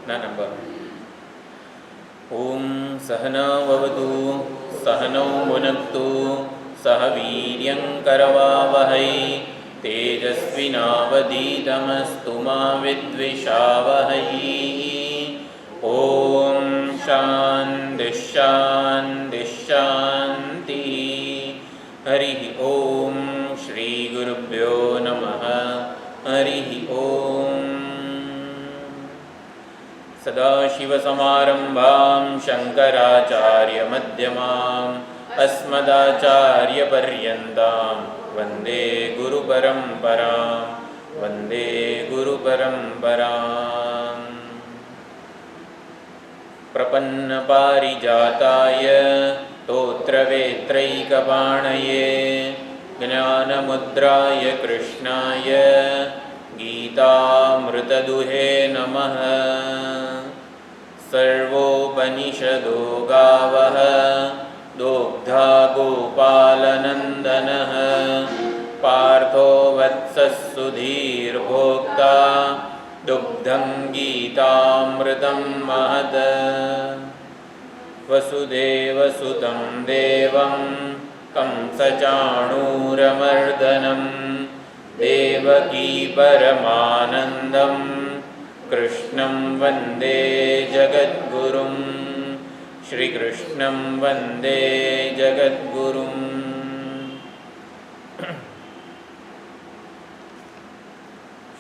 Number ઓમ સહનાવવતુ સહનૌ ભુનક્તુ સહ વીર્યં કરવાવહૈ તેજસ્વિનાવધીતમસ્તુ મા વિદ્વિષાવહૈ. ઓમ શાંતિ શાંતિ શાંતિ. હરિ ઓમ શ્રી ગુરુભ્યો નમઃ. હરિ ઓમ. સદાશિવસમારંભાં શંકરાચાર્યમધ્યમાં અસ્મદાચાર્યપર્યન્તાં વંદે ગુરુપરંપરાં. વંદે ગુરુપરંપરાં. પ્રપન્નપારિજાતાય તોત્રવેત્રૈકપાણયે જ્ઞાનમુદ્રાય કૃષ્ણાય ગીતામૃતદુહે નમઃ. સર્વોપનિષદો ગાવઃ દોગ્ધા ગોપાલનંદનઃ પાર્થો વત્સઃ સુધીર્ભોક્તા દુગ્ધં ગીતામૃતં મહદ. વસુદેવસુતં દેવં કંસચાણૂરમર્દનં દેવકી પરમાનંદં કૃષ્ણં વંદે જગદ્ગુરું. શ્રીકૃષ્ણં વંદે જગદ્ગુરું.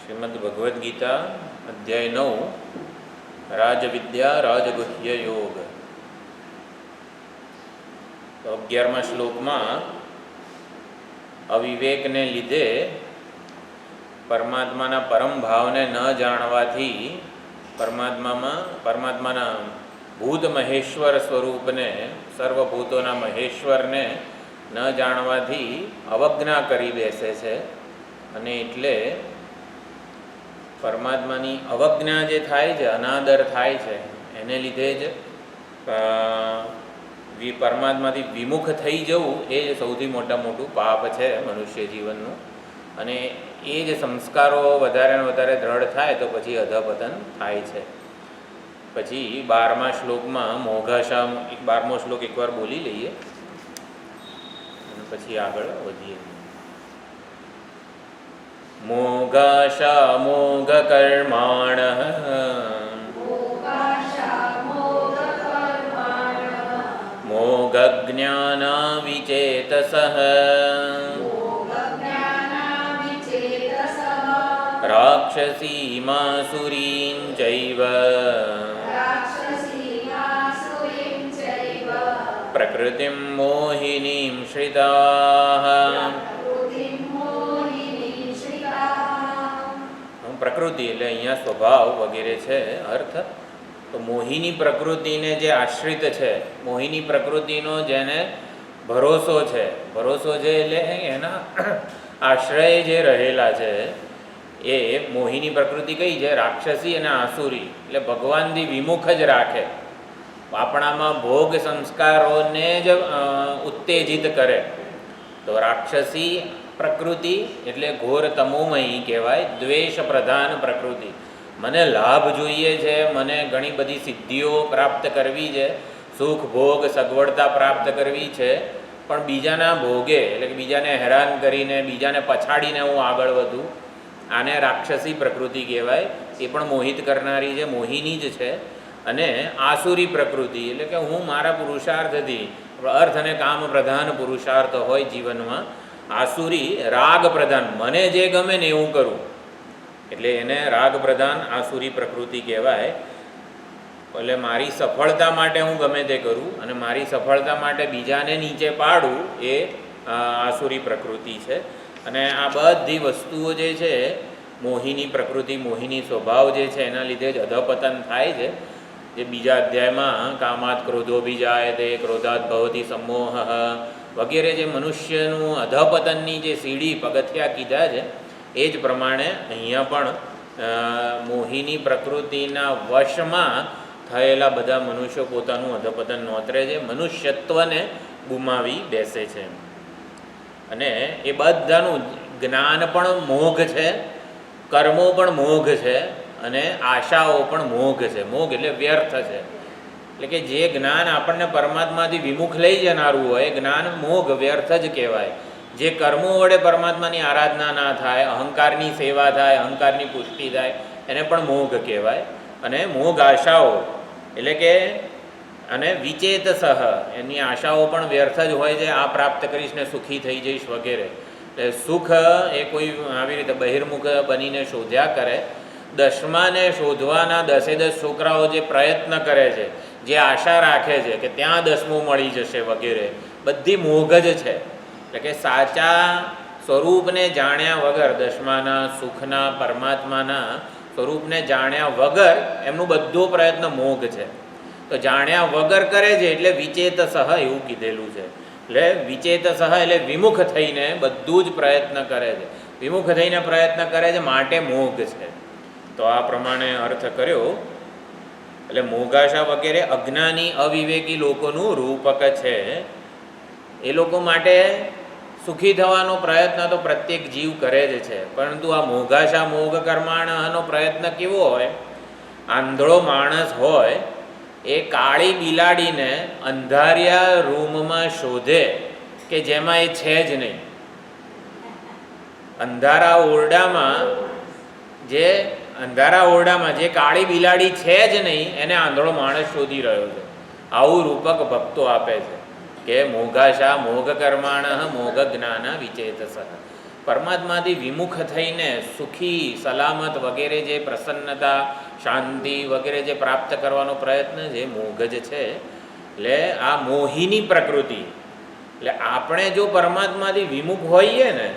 શ્રીમદ્ ભગવદ્ ગીતા અધ્યાય 9 રાજવિદ્યા રાજગુહ્ય યોગ. તો 11મા શ્લોકમાં અવિવેકને લીધે પરમાત્માના પરમ ભાવને ન જાણવાથી પરમાત્માના ભૂત મહેશ્વર સ્વરૂપને સર્વભૂતોના મહેશ્વરને ન જાણવાથી અવજ્ઞા કરી બેસે છે. અને એટલે પરમાત્માની અવજ્ઞા જે થાય છે, અનાદર થાય છે, એને લીધે જ પરમાત્માથી વિમુખ થઈ જવું એ જ સૌથી મોટું પાપ છે મનુષ્ય જીવનનું. અને એ જ સંસ્કારો વધારે ને વધારે દ્રઢ થાય તો પછી અધપતન થાય છે. પછી 12મા શ્લોકમાં મોઘાશા 12મો શ્લોક એકવાર બોલી લઈએ અને પછી આગળ વધીએ. મોઘાશા મોઘ કર્માણઃ મોઘ જ્ઞાના વિચેતસઃ રાક્ષસીમાસુરીં ચૈવ પ્રકૃતિં મોહિનીં શ્રિતાઃ. પ્રકૃતિ એટલે અહીંયા સ્વભાવ વગેરે છે અર્થ. તો મોહિની પ્રકૃતિને જે આશ્રિત છે, મોહિની પ્રકૃતિનો જેને ભરોસો છે એટલે એના આશ્રય જે રહેલા છે એ મોહિની પ્રકૃતિ કઈ છે? રાક્ષસી અને આસુરી એટલે ભગવાનથી વિમુખ જ રાખે. આપણામાં ભોગ સંસ્કારોને જ ઉત્તેજિત કરે. તો રાક્ષસી પ્રકૃતિ એટલે ઘોર તમોમયી કહેવાય. દ્વેષ પ્રધાન પ્રકૃતિ, મને લાભ જોઈએ છે, મને ઘણી બધી સિદ્ધિઓ પ્રાપ્ત કરવી છે, સુખ ભોગ સગવડતા પ્રાપ્ત કરવી છે, પણ બીજાના ભોગે એટલે કે બીજાને હેરાન કરીને બીજાને પછાડીને હું આગળ વધું, આને રાક્ષસી પ્રકૃતિ કહેવાય. એ પણ મોહિત કરનારી છે, મોહિની જ છે. અને આસુરી પ્રકૃતિ એટલે કે હું મારા પુરુષાર્થથી, અર્થ અને કામ પ્રધાન પુરુષાર્થ હોય જીવનમાં. આસુરી રાગ પ્રધાન, મને જે ગમે ને એવું કરું, એટલે એને રાગ પ્રધાન આસુરી પ્રકૃતિ કહેવાય. એટલે મારી સફળતા માટે હું ગમે તે કરું અને મારી સફળતા માટે બીજાને નીચે પાડું, એ આસુરી પ્રકૃતિ છે. અને આ બધી વસ્તુઓ જે છે મોહિની પ્રકૃતિ, મોહિની સ્વભાવ જે છે એના લીધે જ અધપતન થાય છે. જે બીજા અધ્યાયમાં કામાત ક્રોધોભિજાયતે ક્રોધાત ભવતિ સમોહ વગેરે જે મનુષ્યનું અધપતનની જે સીડી પગથિયા કીધા છે એ જ પ્રમાણે અહીંયા પણ મોહિની પ્રકૃતિના વશમાં થયેલા બધા મનુષ્યો પોતાનું અધપતન નોતરે છે, મનુષ્યત્વને ગુમાવી બેસે છે. અને એ બધાનું જ્ઞાન પણ મોઘ છે, કર્મો પણ મોઘ છે, અને આશાઓ પણ મોઘ છે. મોઘ એટલે વ્યર્થ છે. એટલે કે જે જ્ઞાન આપણને પરમાત્માથી વિમુખ લઈ જનારું હોય જ્ઞાન મોઘ વ્યર્થ જ કહેવાય. જે કર્મો વડે પરમાત્માની આરાધના ના થાય, અહંકારની સેવા થાય, અહંકારની પુષ્ટિ થાય, એને પણ મોઘ કહેવાય. અને મોઘ આશાઓ એટલે કે અને વિચેત સહ એની આશાઓ પણ વ્યર્થ જ હોય છે. આ પ્રાપ્ત કરીશ ને સુખી થઈ જઈશ વગેરે. એટલે સુખ એ કોઈ આવી રીતે બહિર્મુખ બનીને શોધ્યા કરે. દસમાને શોધવાના 10 છોકરાઓ જે પ્રયત્ન કરે છે, જે આશા રાખે છે કે ત્યાં 10મું મળી જશે વગેરે, બધી મોઘ જ છે. એટલે કે સાચા સ્વરૂપને જાણ્યા વગર, દસમાના સુખના પરમાત્માના સ્વરૂપને જાણ્યા વગર એમનું બધો પ્રયત્ન મોઘ છે. તો જાણ્યા વગર કરે છે એટલે વિચેત સહ એવું કીધેલું છે. એટલે વિચેત સહ એટલે વિમુખ થઈને બધું જ પ્રયત્ન કરે છે. વિમુખ થઈને પ્રયત્ન કરે છે માટે મોઘ છે. તો આ પ્રમાણે અર્થ કર્યો. એટલે મોઘાશા વગેરે અજ્ઞાની અવિવેકી લોકોનું રૂપક છે. એ લોકો માટે સુખી થવાનો પ્રયત્ન તો પ્રત્યેક જીવ કરે જ છે. પરંતુ આ મોઘાશા મોઘ કર્માણનો પ્રયત્ન કેવો હોય? આંધળો માણસ હોય એ કાળી બિલાડીને અંધારિયા રૂમમાં શોધે કે જેમાં એ છે જ નહીં. અંધારા ઓરડામાં જે કાળી બિલાડી છે જ નહીં એને આંધળો માણસ શોધી રહ્યો છે. આવું રૂપક ભક્તો આપે છે કે મોઘાશા મોઘ કર્માણ મોઘ જ્ઞાન વિચેતસ. પરમાત્માથી વિમુખ થઈને સુખી સલામત વગેરે જે પ્રસન્નતા શાંતિ વગેરે જે પ્રાપ્ત કરવાનો પ્રયત્ન છે મોઘ જ છે. એટલે આ મોહિની પ્રકૃતિ. એટલે આપણે જો પરમાત્માથી વિમુખ હોઈએ ને,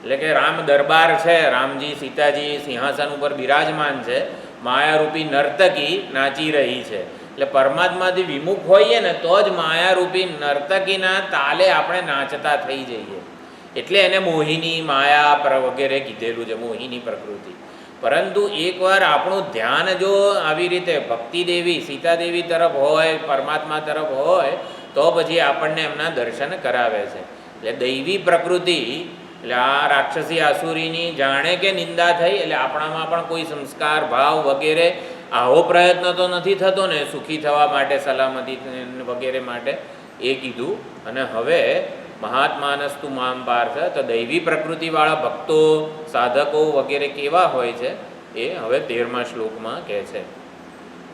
એટલે કે રામ દરબાર છે, રામજી સીતાજી સિંહાસન ઉપર બિરાજમાન છે, માયારૂપી નર્તકી નાચી રહી છે. એટલે પરમાત્માથી વિમુખ હોઈએ ને તો જ માયારૂપી નર્તકીના તાલે આપણે નાચતા થઈ જઈએ. એટલે એને મોહિની માયા વગેરે કીધેલું છે, મોહિની પ્રકૃતિ. પરંતુ એકવાર આપણું ધ્યાન જો આવી રીતે ભક્તિદેવી સીતાદેવી તરફ હોય, પરમાત્મા તરફ હોય, તો પછી આપણને એમના દર્શન કરાવે છે. એટલે દૈવી પ્રકૃતિ, એટલે આ રાક્ષસી આસુરીની જાણે કે નિંદા થઈ, એટલે આપણામાં પણ કોઈ સંસ્કાર ભાવ વગેરે આવો પ્રયત્ન તો નથી થતો ને સુખી થવા માટે, સલામતી વગેરે માટે, એ કીધું. અને હવે મહાત્માનસ્તુ મામ પાર્થ, તો દૈવી પ્રકૃતિવાળા ભક્તો સાધકો વગેરે કેવા હોય છે એ હવે 13મા શ્લોકમાં કહે છે.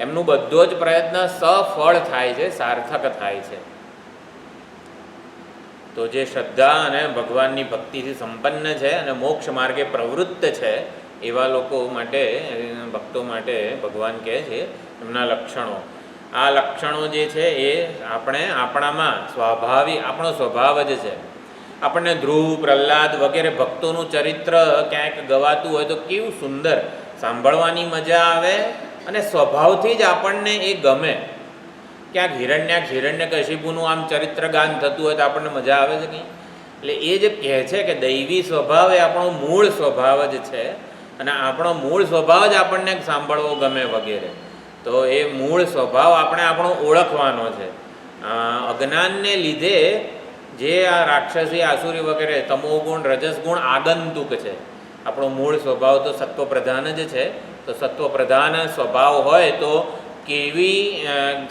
એમનું બધો જ પ્રયત્ન સફળ થાય છે, સાર્થક થાય છે. તો જે શ્રદ્ધા અને ભગવાનની ભક્તિથી સંપન્ન છે અને મોક્ષ માર્ગે પ્રવૃત્ત છે એવા લોકો માટે, ભક્તો માટે ભગવાન કહે છે એમના લક્ષણો. આ લક્ષણો જે છે એ આપણામાં સ્વાભાવિક, આપણો સ્વભાવ જ છે. આપણને ધ્રુવ પ્રહલાદ વગેરે ભક્તોનું ચરિત્ર ક્યાંક ગવાતું હોય તો કેવું સુંદર સાંભળવાની મજા આવે અને સ્વભાવથી જ આપણને એ ગમે. ક્યાંક હિરણ્યકશિપુનું આમ ચરિત્ર ગાન થતું હોય તો આપણને મજા આવે છે કંઈ. એટલે એ જે કહે છે કે દૈવી સ્વભાવ એ આપણો મૂળ સ્વભાવ જ છે અને આપણો મૂળ સ્વભાવ જ આપણને સાંભળવો ગમે વગેરે. તો એ મૂળ સ્વભાવ આપણો ઓળખવાનો છે. અજ્ઞાનને લીધે જે આ રાક્ષસી આસુરી વગેરે તમોગુણ રજસગુણ આગંતુક છે. આપણો મૂળ સ્વભાવ તો સત્વ પ્રધાન જ છે. તો સત્વ પ્રધાન સ્વભાવ હોય તો કેવી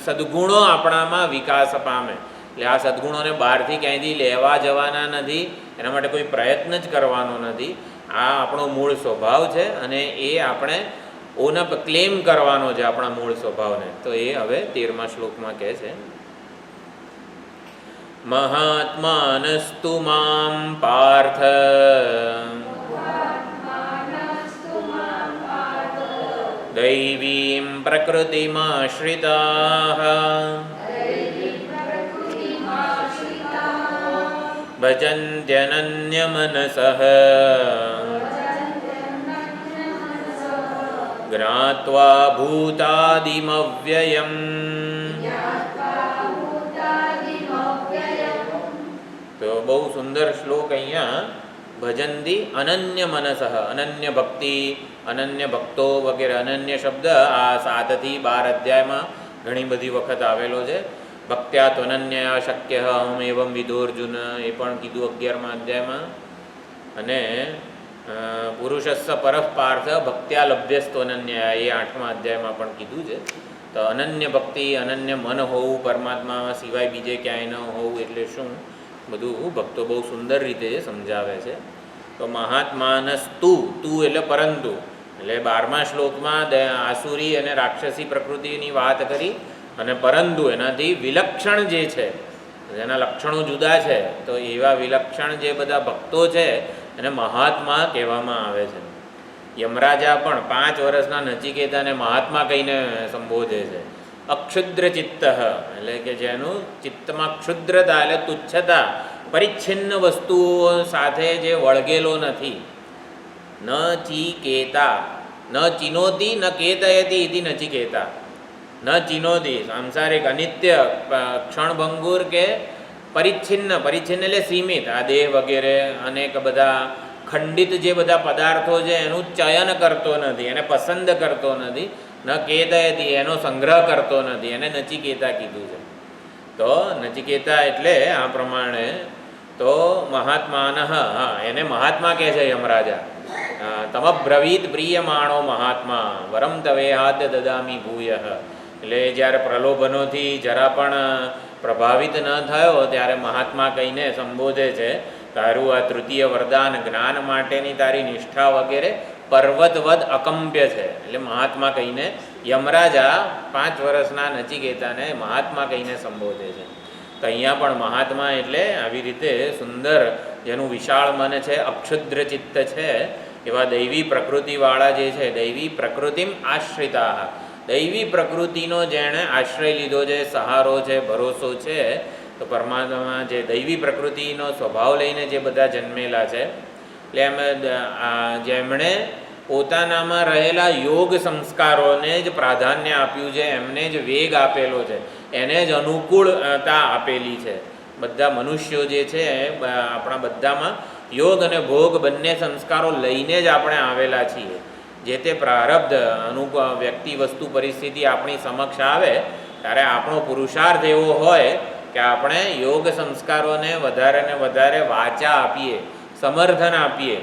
સદ્ગુણો આપણામાં વિકાસ પામે. એટલે આ સદ્ગુણોને બહારથી ક્યાંયથી લેવા જવાના નથી, એના માટે કોઈ પ્રયત્ન જ કરવાનો નથી. આ આપણો મૂળ સ્વભાવ છે અને એ આપણે ઓનપ ક્લેમ કરવાનો છે આપણા મૂળ સ્વભાવને. તો એ હવે 13મા શ્લોકમાં કહે છે. મહાત્માનસ્તુ મામ પાર્થ દૈવીમ પ્રકૃતિમાશ્રિતાઃ ભજન્ત્યનન્યમનસઃ જ્ઞાત્વા ભૂતાદિમવ્યયમ. તો બહુ સુંદર શ્લોક અહીંયા. ભજંતી અનન્ય મનસઃ, અનન્ય ભક્તિ, અનન્ય ભક્તો વગેરે. અનન્ય શબ્દ આ 7 થી 12 અધ્યાયમાં ઘણી બધી વખત આવેલો છે. ભક્ત્યા ત્વનન્યા શક્ય અહમ એવમ વિદોર્જુન, એ પણ કીધું 11મા અધ્યાયમાં. અને પુરુષસ્સ પરઃ પાર્થ ભક્ત્યા લભ્યસ્તોનન્ય, એ 8મા અધ્યાયમાં પણ કીધું છે. તો અનન્ય ભક્તિ, અનન્ય મન હોવું પરમાત્મા સિવાય બીજે ક્યાંય ન હોવું એટલે શું, બધું ભક્તો બહુ સુંદર રીતે સમજાવે છે. તો મહાત્માનસ્તુ, તું એટલે પરંતુ, એટલે 12મા શ્લોકમાં આસુરી અને રાક્ષસી પ્રકૃતિની વાત કરી, અને પરંતુ એનાથી વિલક્ષણ જે છે, જેના લક્ષણો જુદા છે, તો એવા વિલક્ષણ જે બધા ભક્તો છે એને મહાત્મા કહેવામાં આવે છે. યમરાજા પણ 5 વર્ષના નચિકેતાને મહાત્મા કહીને સંબોધે છે. અક્ષુદ્ર ચિત્ત, એટલે કે જેનું ચિત્તમાં ક્ષુદ્રતા એટલે તુચ્છતા, પરિચ્છિન્ન વસ્તુઓ સાથે જે વળગેલો નથી. ન ચિકેતા, ન ચિનોતી ન કેતયતી ઇતિ નચિકેતા. ન ચિનોતી સાંસારિક અનિત્ય ક્ષણભંગુર કે પરિચ્છિન્ન, પરિચ્છિન્ન એટલે સીમિત, આ દેહ વગેરે અનેક બધા ખંડિત જે બધા પદાર્થો છે એનું ચયન કરતો નથી, એને પસંદ કરતો નથી. ન કેતયતી, એનો સંગ્રહ કરતો નથી, એને નચિકેતા કીધું છે. તો નચિકેતા એટલે આ પ્રમાણે. તો મહાત્માનઃ, એને મહાત્મા કહે છે યમરાજા. તમબ્રવીત પ્રિયમાણો મહાત્મા વરમ તવેહાદ્ય દદામી ભૂયઃ. એટલે જ્યારે પ્રલોભનોથી જરા પણ પ્રભાવિત ન થયો ત્યારે મહાત્મા કહીને સંબોધે છે. તારું આ તૃતીય વરદાન જ્ઞાન માટેની તારી નિષ્ઠા વગેરે પર્વતવદ અકંપ્ય છે. એટલે મહાત્મા કહીને યમરાજા 5 વર્ષના નચિકેતાને મહાત્મા કહીને સંબોધે છે. તો અહીંયા પણ મહાત્મા એટલે આવી રીતે સુંદર, જેનું વિશાળ મન છે, અક્ષુદ્ર ચિત્ત છે, એવા દૈવી પ્રકૃતિવાળા જે છે, દૈવી પ્રકૃતિમ આશ્રિતા, દૈવી પ્રકૃતિનો જેણે આશ્રય લીધો છે, સહારો છે, ભરોસો છે. તો પરમાત્મા જે દૈવી પ્રકૃતિનો સ્વભાવ લઈને જે બધા જન્મેલા છે, એટલે એમ જેમણે પોતાનામાં રહેલા યોગ સંસ્કારોને જ પ્રાધાન્ય આપ્યું છે, એમને જ વેગ આપેલો છે, એને જ અનુકૂળતા આપેલી છે. બધા મનુષ્યો જે છે, આપણા બધામાં યોગ અને ભોગ બંને સંસ્કારો લઈને જ આપણે આવેલા છીએ. જે તે પ્રારબ્ધ વ્યક્તિ વસ્તુ પરિસ્થિતિ આપણી સમક્ષ આવે ત્યારે આપણો પુરુષાર્થ એવો હોય કે આપણે યોગ સંસ્કારોને વધારે ને વધારે વાચા આપીએ, સમર્થન આપીએ.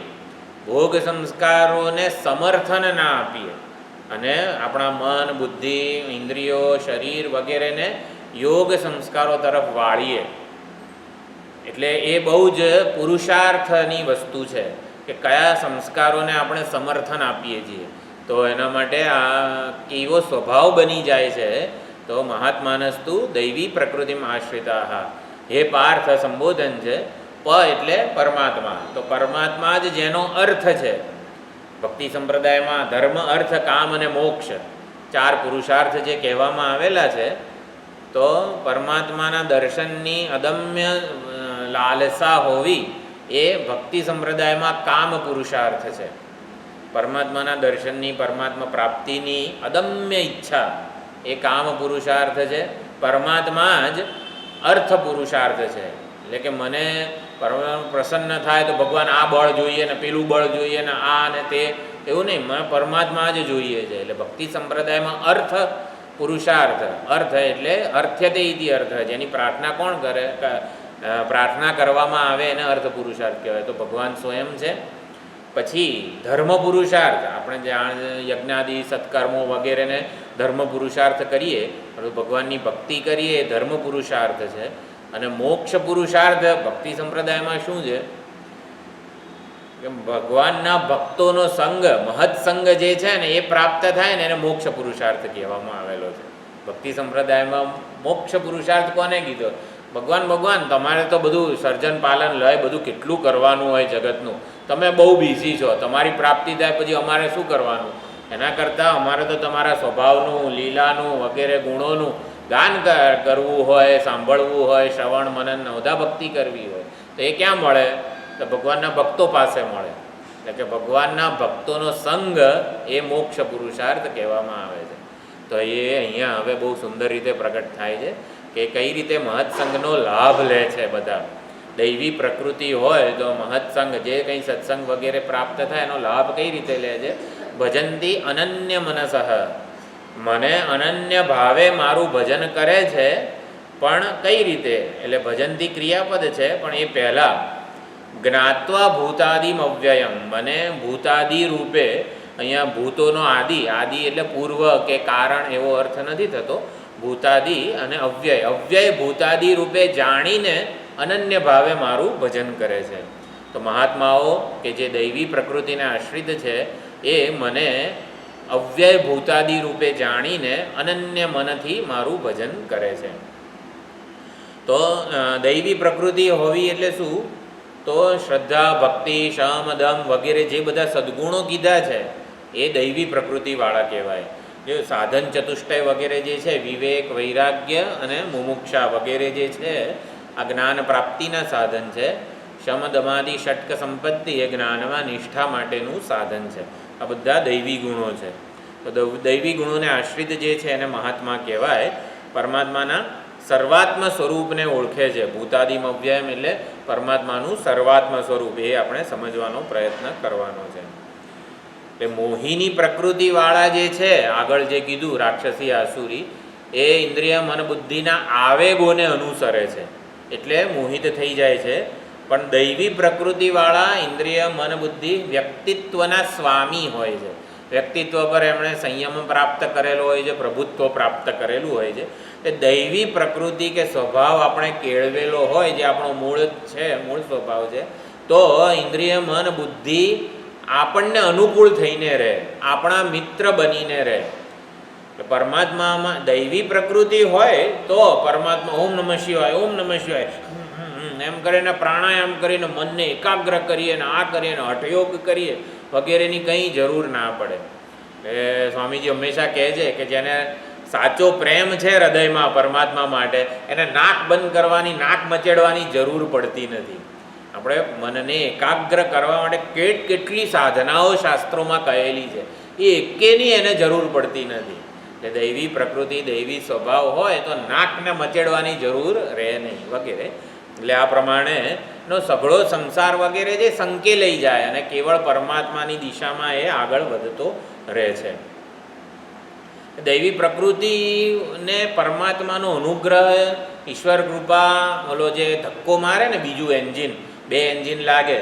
ભોગ સંસ્કારોને સમર્થન ના આપીએ અને આપણા મન, બુદ્ધિ, ઇન્દ્રિયો, શરીર વગેરેને યોગ સંસ્કારો તરફ વાળીએ. એટલે એ બહુ જ પુરુષાર્થની વસ્તુ છે કે કયા સંસ્કારોને આપણે સમર્થન આપીએ છીએ. તો એના માટે આ કેવો સ્વભાવ બની જાય છે. તો મહાત્માનસ્તુ દૈવી પ્રકૃતિમાં આશ્રિતા. હે પાર્થ સંબોધન છે. પ એટલે પરમાત્મા. તો પરમાત્મા જ જેનો અર્થ છે. ભક્તિ સંપ્રદાયમાં ધર્મ, અર્થ, કામ અને મોક્ષ 4 પુરુષાર્થ જે કહેવામાં આવેલા છે, તો પરમાત્માના દર્શનની અદમ્ય લાલસા હોવી એ ભક્તિ સંપ્રદાયમાં કામ પુરુષાર્થ છે. પરમાત્માના દર્શનની, પરમાત્મા પ્રાપ્તિની અદમ્ય ઈચ્છા એ કામ પુરુષાર્થ છે. પરમાત્મા જ અર્થ પુરુષાર્થ છે. એટલે કે મને પરમાત્મા પ્રસન્ન થાય તો ભગવાન આ બળ જોઈએ ને પેલું બળ જોઈએ ને આ ને તે, એવું નહીં, મને પરમાત્મા જ જોઈએ છે. એટલે ભક્તિ સંપ્રદાયમાં અર્થ પુરુષાર્થ, અર્થ એટલે અર્થ્યતે ઇતિ અર્થ, જેની પ્રાર્થના કોણ કરે, પ્રાર્થના કરવામાં આવે એને અર્થ પુરુષાર્થ કહેવાય. તો ભગવાન સ્વયં છે. પછી ધર્મ પુરુષાર્થ, આપણે યજ્ઞાદિ સત્કર્મો વગેરેને ધર્મ પુરુષાર્થ કરીએ, ભગવાનની ભક્તિ કરીએ એ ધર્મ પુરુષાર્થ છે. અને મોક્ષ પુરુષાર્થ ભક્તિ સંપ્રદાયમાં શું છે કે ભગવાનના ભક્તોનો સંગ, મહત્સંગ જે છે ને એ પ્રાપ્ત થાય ને એને મોક્ષ પુરુષાર્થ કહેવામાં આવેલો છે. ભક્તિ સંપ્રદાયમાં મોક્ષ પુરુષાર્થ કોને કીધો? ભગવાન તમારે તો બધું સર્જન પાલન લય બધું કેટલું કરવાનું હોય જગતનું, તમે બહુ બિઝી છો, તમારી પ્રાપ્તિ થાય પછી અમારે શું કરવાનું? એના કરતાં અમારે તો તમારા સ્વભાવનું, લીલાનું વગેરે ગુણોનું ગાન કરવું હોય, સાંભળવું હોય, શ્રવણ મનન નવધા ભક્તિ કરવી હોય તો એ ક્યાં મળે? તો ભગવાનના ભક્તો પાસે મળે. એટલે કે ભગવાનના ભક્તોનો સંગ એ મોક્ષ પુરુષાર્થ કહેવામાં આવે છે. તો એ અહીંયા હવે બહુ સુંદર રીતે પ્રગટ થાય છે કે કઈ રીતે મહત્સંગનો લાભ લે છે બધા. દૈવી પ્રકૃતિ હોય તો મહત્સંગ, જે કંઈ સત્સંગ વગેરે પ્રાપ્ત થાય એનો લાભ કઈ રીતે લે છે? ભજંતી અનન્ય મનસઃ, મને અનન્ય ભાવે મારું ભજન કરે છે. પણ કઈ રીતે? એટલે ભજનથી ક્રિયાપદ છે, પણ એ પહેલાં જ્ઞાત્વા ભૂતાદિમ અવ્યયમ, મને ભૂતાદિ રૂપે, અહીંયા ભૂતોનો આદિ, આદિ એટલે પૂર્વ કે કારણ એવો અર્થ નથી થતો. ભૂતાદિ અને અવ્યય, અવ્યય ભૂતાદિ રૂપે જાણીને અનન્ય ભાવે મારું ભજન કરે છે. તો મહાત્માઓ કે જે દૈવી પ્રકૃતિને આશ્રિત છે એ મને અવ્યય ભૂતાદિ રૂપે જાણીને અનન્ય મનથી મારું ભજન કરે છે. તો દૈવી પ્રકૃતિ હોવી એટલે શું? તો શ્રદ્ધા, ભક્તિ, શમ, દમ વગેરે જે બધા સદ્ગુણો કીધા છે એ દૈવી પ્રકૃતિવાળા કહેવાય. જે સાધન ચતુષ્ટય વગેરે જે છે, વિવેક, વૈરાગ્ય અને મુમુક્ષા વગેરે જે છે આ જ્ઞાન પ્રાપ્તિના સાધન છે. શમ દમાદિ ષટક સંપત્તિ એ જ્ઞાનમાં નિષ્ઠા માટેનું સાધન છે. આ બધા દૈવી ગુણો છે. તો દૈવી ગુણોને આશ્રિત જે છે એને મહાત્મા કહેવાય. પરમાત્માના સર્વાત્મ સ્વરૂપને ઓળખે છે. ભૂતાદિમ અવ્યયમ એટલે પરમાત્માનું સર્વાત્મ સ્વરૂપ, એ આપણે સમજવાનો પ્રયત્ન કરવાનો છે. એટલે મોહિની પ્રકૃતિવાળા જે છે, આગળ જે કીધું રાક્ષસી આસુરી, એ ઇન્દ્રિય મન બુદ્ધિના આવેગોને અનુસરે છે એટલે મોહિત થઈ જાય છે. પણ દૈવી પ્રકૃતિવાળા ઇન્દ્રિય મન બુદ્ધિ વ્યક્તિત્વના સ્વામી હોય છે. વ્યક્તિત્વ પર એમણે સંયમ પ્રાપ્ત કરેલો હોય છે, પ્રભુત્વ પ્રાપ્ત કરેલું હોય છે. એ દૈવી પ્રકૃતિ કે સ્વભાવ આપણે કેળવેલો હોય, જે આપણો મૂળ છે, મૂળ સ્વભાવ છે, તો ઇન્દ્રિય મન બુદ્ધિ આપણને અનુકૂળ થઈને રહે, આપણા મિત્ર બનીને રહે. પરમાત્મામાં દૈવી પ્રકૃતિ હોય તો પરમાત્મા ઓમ નમઃ શિવાય, ઓમ નમઃ શિવાય એમ કરીને પ્રાણાયામ કરીને મનને એકાગ્ર કરીએ ને આ કરીએ ને હઠયોગ કરીએ વગેરેની કંઈ જરૂર ના પડે. સ્વામીજી હંમેશા કહે છે કે જેને સાચો પ્રેમ છે હૃદયમાં પરમાત્મા માટે, એને નાક બંધ કરવાની, નાક મચેડવાની જરૂર પડતી નથી. આપણે મનને એકાગ્ર કરવા માટે કેટલી સાધનાઓ શાસ્ત્રોમાં કહેલી છે, એ એકેની એને જરૂર પડતી નથી. એટલે દૈવી પ્રકૃતિ, દૈવી સ્વભાવ હોય તો નાકને મચેડવાની જરૂર રહે નહીં વગેરે. એટલે આ પ્રમાણેનો સઘળો સંસાર વગેરે જે સંકેલાઈ જાય અને કેવળ પરમાત્માની દિશામાં એ આગળ વધતો રહે છે. દૈવી પ્રકૃતિને પરમાત્માનો અનુગ્રહ, ઈશ્વર કૃપા, ઓલો જે ધક્કો મારે ને બીજું એન્જિન, 2 એન્જિન લાગે,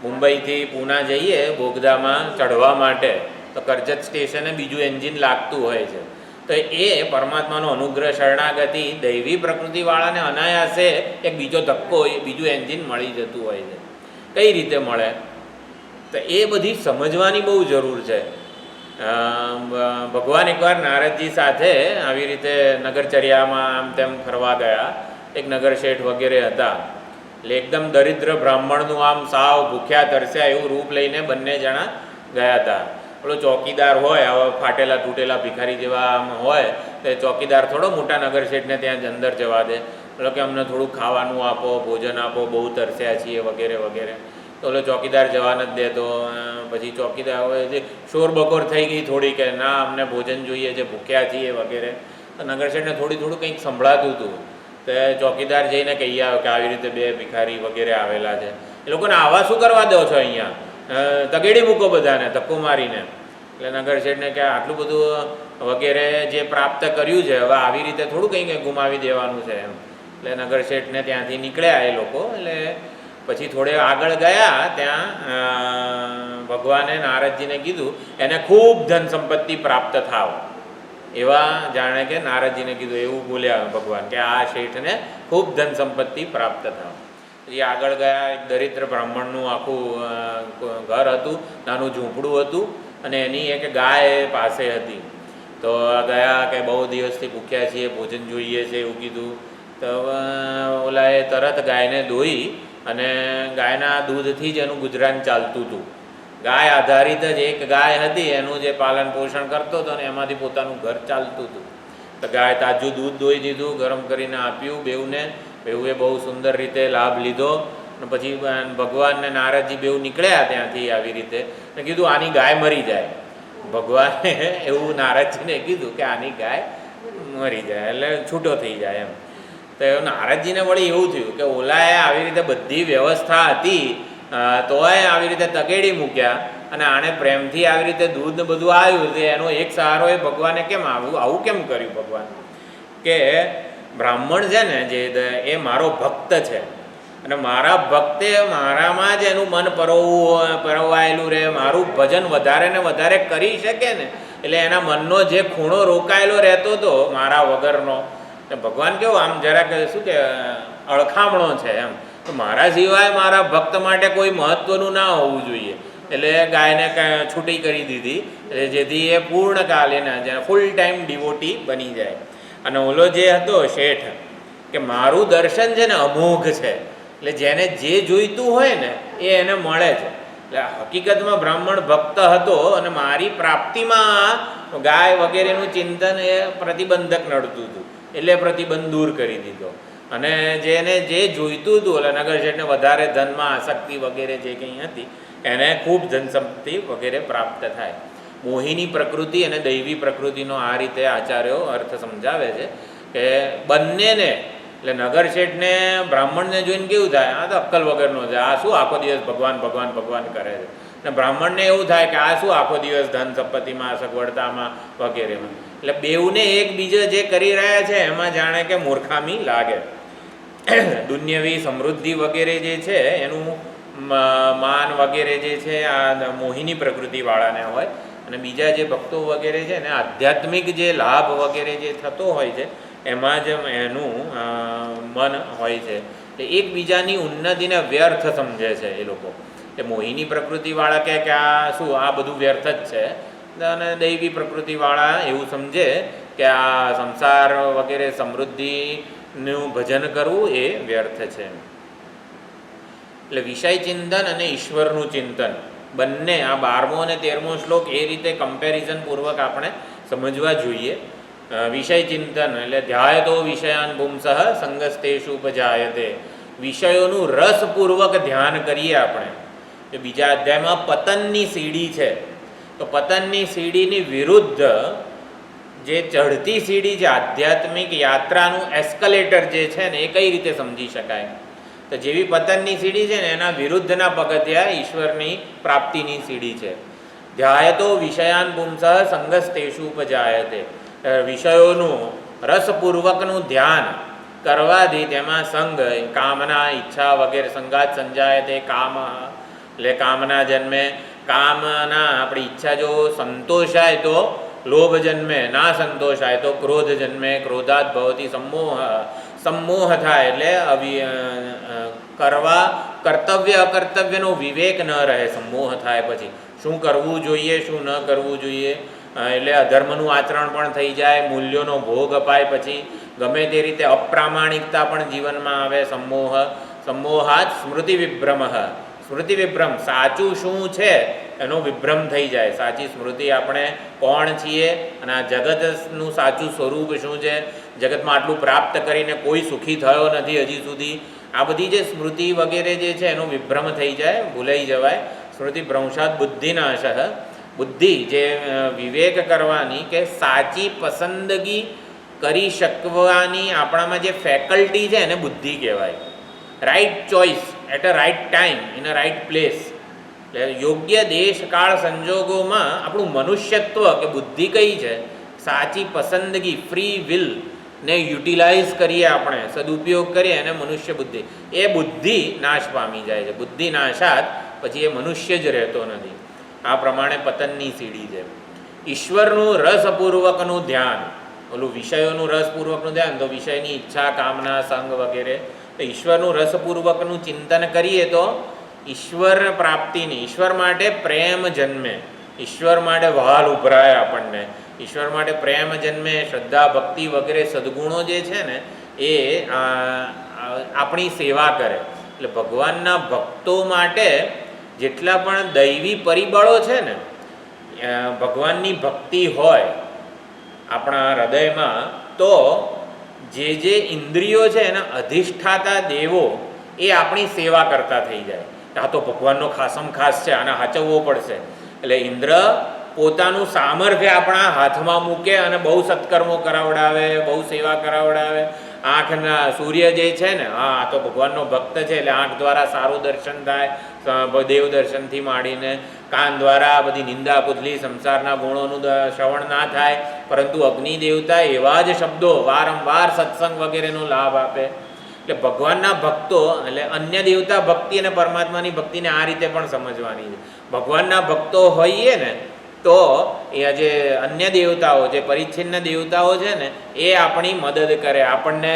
મુંબઈથી પૂના જઈએ બોગદામાં ચઢવા માટે તો કરજત સ્ટેશને બીજું એન્જિન લાગતું હોય છે. તો એ પરમાત્માનો અનુગ્રહ, શરણાગતિ, દૈવી પ્રકૃતિવાળાને અનાયાસે એક બીજો ધક્કો, એ બીજું એન્જિન મળી જતું હોય છે. કઈ રીતે મળે? તો એ બધી સમજવાની બહુ જરૂર છે. ભગવાન એકવાર નારદજી સાથે આવી રીતે નગરચર્યામાં આમ તેમ ફરવા ગયા. એક નગર શેઠ વગેરે હતા. એટલે એકદમ દરિદ્ર બ્રાહ્મણનું આમ સાવ ભૂખ્યા તરસ્યા એવું રૂપ લઈને બંને જણા ગયા હતા. પેલો ચોકીદાર હોય, આવા ફાટેલા તૂટેલા ભિખારી જેવા આમ હોય, તો એ ચોકીદાર થોડો મોટા નગર શેઠને ત્યાં અંદર જવા દે. પેલો કે અમને થોડું ખાવાનું આપો, ભોજન આપો, બહુ તરસ્યા છીએ વગેરે વગેરે. તો ઓલો ચોકીદાર જવા નથી દેતો. પછી ચોકીદાર હોય જે શોર બકોર થઈ ગઈ થોડી કે ના અમને ભોજન જોઈએ છે, ભૂખ્યા છીએ વગેરે. તો નગર શેઠને થોડું કંઈક સંભળાતું હતું. તો ચોકીદાર જઈને કહી આવ્યો કે આવી રીતે 2 ભિખારી વગેરે આવેલા છે, એ લોકોને આવા શું કરવા દો છો અહીંયા? તગેડી મૂકો બધાને ધક્કો મારીને. એટલે નગર શેઠને કે આટલું બધું વગેરે જે પ્રાપ્ત કર્યું છે, હવે આવી રીતે થોડું કંઈ ગુમાવી દેવાનું છે એમ. એટલે નગર શેઠને ત્યાંથી નીકળ્યા એ લોકો. એટલે પછી થોડે આગળ ગયા, ત્યાં ભગવાને નારદજીને કીધું એને ખૂબ ધન સંપત્તિ પ્રાપ્ત થાવ. એવા જાણે કે નારદજીને કીધું એવું બોલ્યા ભગવાન કે આ શેઠને ખૂબ ધન સંપત્તિ પ્રાપ્ત થાવ. એ આગળ ગયા, એક દરિદ્ર બ્રાહ્મણનું આખું ઘર હતું, નાનું ઝૂંપડું હતું અને એની એક ગાય પાસે હતી. તો ગયા કે બહુ દિવસથી ભૂખ્યા છીએ, ભોજન જોઈએ છે એવું કીધું. તો ઓલાએ તરત ગાયને દોઈ અને ગાયના દૂધથી જ એનું ગુજરાન ચાલતું હતું. ગાય આધારિત જ એક ગાય હતી, એનું જે પાલન પોષણ કરતો હતો ને એમાંથી પોતાનું ઘર ચાલતું હતું. તો ગાય તાજું દૂધ દોઈ દીધું, ગરમ કરીને આપ્યું બેઉને. બેઉએ બહુ સુંદર રીતે લાભ લીધો. અને પછી ભગવાન ને નારદજી બેઉ નીકળ્યા ત્યાંથી આવી રીતે ને કીધું આની ગાય મરી જાય. ભગવાને એવું નારદજીને કીધું કે આની ગાય મરી જાય એટલે છૂટો થઈ જાય એમ. તો નારદજીને વળી એવું થયું કે ઓલાએ આવી રીતે બધી વ્યવસ્થા હતી તોય આવી રીતે તકેડી મૂક્યા અને આણે પ્રેમથી આવી રીતે દૂધ ને બધું આવ્યું, તો એનો એક સહારો એ ભગવાને કેમ આવું કેમ કર્યું? ભગવાન કે બ્રાહ્મણ છે ને જે એ મારો ભક્ત છે, અને મારા ભક્તે મારામાં જ એનું મન પરોવાયેલું રહે, મારું ભજન વધારે ને વધારે કરી શકે ને, એટલે એના મનનો જે ખૂણો રોકાયેલો રહેતો હતો મારા વગરનો, ભગવાન કેવો આમ જરાક શું કે અળખામણો છે એમ, તો મારા સિવાય મારા ભક્ત માટે કોઈ મહત્વનું ના હોવું જોઈએ, એટલે ગાયને છૂટી કરી દીધી, એટલે જેથી એ પૂર્ણકાલીન ફૂલ ટાઈમ ડિવોટી બની જાય. અને ઓલો જે હતો શેઠ, કે મારું દર્શન છે ને અમોઘ છે, એટલે જેને જે જોઈતું હોય ને એ એને મળે છે. એટલે હકીકતમાં બ્રાહ્મણ ભક્ત હતો અને મારી પ્રાપ્તિમાં ગાય વગેરેનું ચિંતન એ પ્રતિબંધક નડતું હતું, એટલે પ્રતિબંધ દૂર કરી દીધો. અને જેને જે જોઈતું હતું, એટલે નગર શેઠને વધારે ધનમાં આસક્તિ વગેરે જે કંઈ હતી એને ખૂબ ધન સંપત્તિ વગેરે પ્રાપ્ત થાય. મોહિની પ્રકૃતિ અને દૈવી પ્રકૃતિનો આ રીતે આચાર્યો અર્થ સમજાવે છે કે બંનેને, એટલે નગર શેઠને બ્રાહ્મણને જોઈને કેવું થાય, આ તો અક્કલ વગરનો છે, આ શું આખો દિવસ ભગવાન ભગવાન ભગવાન કરે છે, અને બ્રાહ્મણને એવું થાય કે આ શું આખો દિવસ ધન સંપત્તિમાં સગવડતામાં વગેરેમાં. એટલે બેઉને એકબીજા જે કરી રહ્યા છે એમાં જાણે કે મૂર્ખામી લાગે. દુન્યવી સમૃદ્ધિ વગેરે જે છે એનું માન વગેરે જે છે આ મોહિની પ્રકૃતિવાળાને હોય, અને બીજા જે ભક્તો વગેરે છે ને આધ્યાત્મિક જે લાભ વગેરે જે થતો હોય છે એમાં જ એનું મન હોય છે. એટલે એકબીજાની ઉન્નતિને વ્યર્થ સમજે છે એ લોકો. એટલે મોહિની પ્રકૃતિવાળા કહે કે આ શું આ બધું વ્યર્થ જ છે, અને દૈવી પ્રકૃતિવાળા એવું સમજે કે આ સંસાર વગેરે સમૃદ્ધિનું ભજન કરવું એ વ્યર્થ છે. એટલે વિષય ચિંતન અને ઈશ્વરનું ચિંતન બંને આ 12મો અને 13મો શ્લોક એ રીતે કમ્પેરિઝન પૂર્વક આપણે સમજવા જોઈએ. વિષય ચિંતન એટલે ધ્યાયતો વિષયાન પુંસઃ સંગસ્તેષુ ઉપજાયતે, વિષયોનું રસપૂર્વક ધ્યાન કરીએ આપણે. કે બીજા અધ્યાયમાં પતનની સીડી છે, તો પતનની સીડીની વિરુદ્ધ જે ચઢતી સીડી છે આધ્યાત્મિક યાત્રાનું એસ્કલેટર જે છે ને એ કઈ રીતે સમજી શકાય. તો જેવી પતનની સીડી છે ને એના વિરુદ્ધના પગથિયા ઈશ્વરની પ્રાપ્તિની સીડી છે. ધ્યાયતો વિષયાન પુંસઃ સંગસ્તેષુ ઉપજાયતે, વિષયોનું રસપૂર્વકનું ધ્યાન કરવાથી તેમાં સંગ, કામના, ઈચ્છા વગેરે સંગાત સંજાયતે કામ, એટલે કામના જન્મે, કામના આપણી ઈચ્છા જો સંતોષાય તો લોભ જન્મે, ના સંતોષાય તો ક્રોધ જન્મે, ક્રોધાત ભવતી સંમોહ, સંમોહ થાય એટલે કરવા કર્તવ્ય અકર્તવ્યનો વિવેક ન રહે, સંમોહ થાય પછી શું કરવું જોઈએ શું ન કરવું જોઈએ, એટલે અધર્મનું આચરણ પણ થઈ જાય, મૂલ્યોનો ભોગ અપાય, પછી ગમે તે રીતે અપ્રામાણિકતા પણ જીવનમાં આવે. સંમોહ, સંમોહાત સ્મૃતિ વિભ્રમ, સ્મૃતિ વિભ્રમ સાચું શું છે એનો વિભ્રમ થઈ જાય, સાચી સ્મૃતિ આપણે કોણ છીએ અને આ જગતનું સાચું સ્વરૂપ શું છે, જગતમાં આટલું પ્રાપ્ત કરીને કોઈ સુખી થયો નથી હજી સુધી, આ બધી જે સ્મૃતિ વગેરે જે છે એનો વિભ્રમ થઈ જાય, ભૂલાઈ જવાય. સ્મૃતિ ભ્રંશાત બુદ્ધિનાશ, બુદ્ધિ જે વિવેક કરવાની કે સાચી પસંદગી કરી શકવાની આપણામાં જે ફેકલ્ટી છે એને બુદ્ધિ કહેવાય. Right choice at a right time in a right place, એટલે યોગ્ય દેશ કાળ સંજોગોમાં આપણું મનુષ્યત્વ કે બુદ્ધિ કઈ છે, સાચી પસંદગી ફ્રી વિલ ને યુટિલાઇઝ કરીએ આપણે, સદુપયોગ કરીએ અને મનુષ્ય બુદ્ધિ, એ બુદ્ધિ નાશ પામી જાય છે. બુદ્ધિ નાશાત પછી એ મનુષ્ય જ રહેતો નથી. આ પ્રમાણે પતનની સીડી છે. ઈશ્વરનું રસપૂર્વકનું ધ્યાન, ઓલું વિષયોનું રસપૂર્વકનું ધ્યાન તો વિષયની ઈચ્છા, કામના, સંગ વગેરે, તો ઈશ્વરનું રસપૂર્વકનું ચિંતન કરીએ તો ઈશ્વર પ્રાપ્તિની, ઈશ્વર માટે પ્રેમ જન્મે, ઈશ્વર માટે વહાલ ઉભરાય આપણને, ઈશ્વર માટે પ્રેમ જન્મે, શ્રદ્ધા ભક્તિ વગેરે સદગુણો જે છે ને એ આપણી સેવા કરે. એટલે ભગવાનના ભક્તો માટે જેટલા પણ દૈવી પરિબળો છે ને, ભગવાનની ભક્તિ હોય આપણા હૃદયમાં, તો જે ઇન્દ્રિયો છે એના અધિષ્ઠાતા દેવો એ આપણી સેવા કરતા થઈ જાય. આ તો ભગવાનનો ખાસમ ખાસ છે, આને સાચવવો પડશે. એટલે ઇન્દ્ર પોતાનું સામર્થ્ય આપણા હાથમાં મૂકે અને બહુ સત્કર્મો કરાવડાવે, બહુ સેવા કરાવડાવે. આંખના સૂર્ય જે છે ને, હા તો ભગવાનનો ભક્ત છે એટલે આંખ દ્વારા સારું દર્શન થાય, દેવ દર્શનથી માંડીને, કાન દ્વારા બધી નિંદા કુદલી સંસારના ગુણોનું શ્રવણ ના થાય, પરંતુ અગ્નિ દેવતા એવા જ શબ્દો વારંવાર સત્સંગ વગેરેનો લાભ આપે. એટલે ભગવાનના ભક્તો એટલે અન્ય દેવતા ભક્તિ અને પરમાત્માની ભક્તિને આ રીતે પણ સમજવાની છે. ભગવાનના ભક્તો હોઈએ ને તો એ જે અન્ય દેવતાઓ જે પરિચ્છિન્ન દેવતાઓ છે ને એ આપણી મદદ કરે, આપણને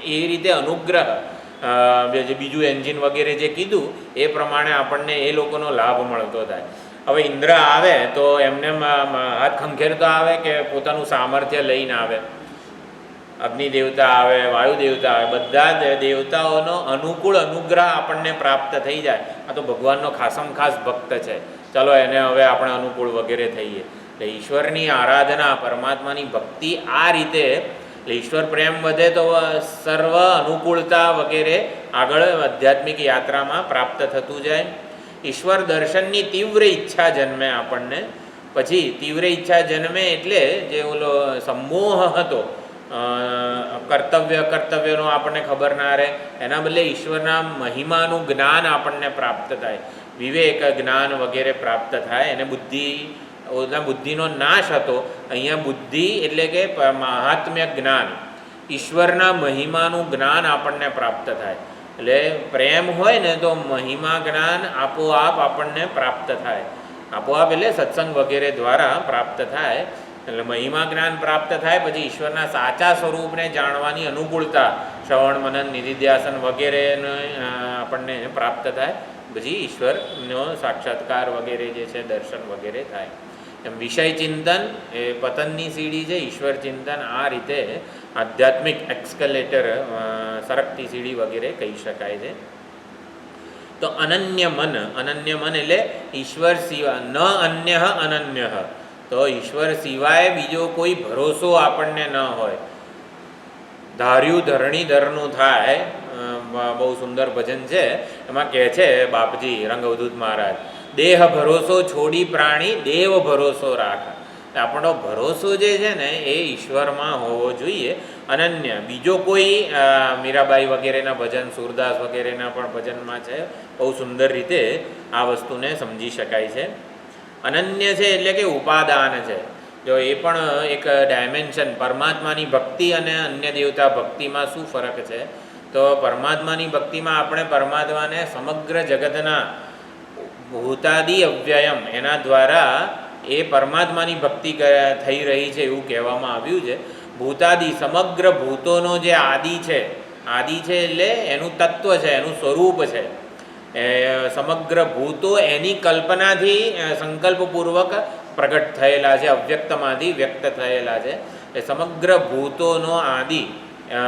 એ રીતે અનુગ્રહ, જે બીજું એન્જિન વગેરે જે કીધું એ પ્રમાણે આપણને એ લોકોનો લાભ મળતો થાય. હવે ઇન્દ્ર આવે તો એમને હાથ ખંખેરતો આવે કે પોતાનું સામર્થ્ય લઈને આવે? અગ્નિ દેવતા આવે, વાયુ દેવતા આવે, બધા દેવતાઓનો અનુકૂળ અનુગ્રહ આપણને પ્રાપ્ત થઈ જાય. આ તો ભગવાનનો ખાસમ ખાસ ભક્ત છે, ચાલો એને હવે આપણે અનુકૂળ વગેરે થઈએ. એટલે ઈશ્વરની આરાધના, પરમાત્માની ભક્તિ આ રીતે, એટલે ઈશ્વર પ્રેમ વધે તો સર્વ અનુકૂળતા વગેરે આગળ આધ્યાત્મિક યાત્રામાં પ્રાપ્ત થતું જાય. ઈશ્વર દર્શનની તીવ્ર ઈચ્છા જન્મે આપણને. પછી તીવ્ર ઈચ્છા જન્મે એટલે જે ઓલો સમોહ હતો, કર્તવ્યનો આપણને ખબર ના રહે, એના બદલે ઈશ્વરના મહિમાનું જ્ઞાન આપણને પ્રાપ્ત થાય, વિવેક જ્ઞાન વગેરે પ્રાપ્ત થાય. એને બુદ્ધિનો નાશ હતો, અહીંયા બુદ્ધિ એટલે કે મહાત્મ્ય જ્ઞાન, ઈશ્વરના મહિમાનું જ્ઞાન આપણને પ્રાપ્ત થાય. એટલે પ્રેમ હોય ને તો મહિમા જ્ઞાન આપોઆપ આપણને પ્રાપ્ત થાય. આપોઆપ એટલે સત્સંગ વગેરે દ્વારા પ્રાપ્ત થાય. એટલે મહિમા જ્ઞાન પ્રાપ્ત થાય. પછી ઈશ્વરના સાચા સ્વરૂપને જાણવાની અનુકૂળતા, શ્રવણ મનન નિધિધ્યાસન વગેરેને આપણને પ્રાપ્ત થાય. પછી ઈશ્વરનો સાક્ષાત્કાર વગેરે જે છે દર્શન વગેરે થાય. એમ વિષય ચિંતન એ પતનની સીડી છે, ઈશ્વર ચિંતન આ રીતે આધ્યાત્મિક એક્સકલેટર, સરકતી સીડી વગેરે કહી શકાય છે. તો અનન્ય મન એટલે ઈશ્વર સિવાય, ન અન્ય અનન્ય, તો ઈશ્વર સિવાય બીજો કોઈ ભરોસો આપણને ન હોય. ધાર્યું ધરણીધરનું થાય, બહુ સુંદર ભજન છે. એમાં કહે છે બાપજી રંગવદૂત મહારાજ, દેહ ભરોસો છોડી પ્રાણી દેવ ભરોસો રાખ. આપણો ભરોસો જે છે ને એ ઈશ્વરમાં હોવો જોઈએ, અનન્ય. બીજો કોઈ મીરાબાઈ વગેરેના ભજન, સુરદાસ વગેરેના પણ ભજનમાં છે, બહુ સુંદર રીતે આ વસ્તુને સમજી શકાય છે. અનન્ય છે એટલે કે ઉપાદાન છે. જો એ પણ એક ડાયમેન્શન, પરમાત્માની ભક્તિ અને અન્ય દેવતા ભક્તિમાં શું ફરક છે? તો પરમાત્માની ભક્તિમાં આપણે પરમાત્માને સમગ્ર જગતના ભૂતાદિ અવ્યયમ એના દ્વારા એ પરમાત્માની ભક્તિ થઈ રહી છે એવું કહેવામાં આવ્યું છે. ભૂતાદિ સમગ્ર ભૂતોનો જે આદિ છે એટલે એનું તત્વ છે, એનું સ્વરૂપ છે. સમગ્ર ભૂતો એની કલ્પનાથી સંકલ્પપૂર્વક પ્રગટ થયેલા છે, અવ્યક્તમાંથી વ્યક્ત થયેલા છે. એ સમગ્ર ભૂતોનો આદિ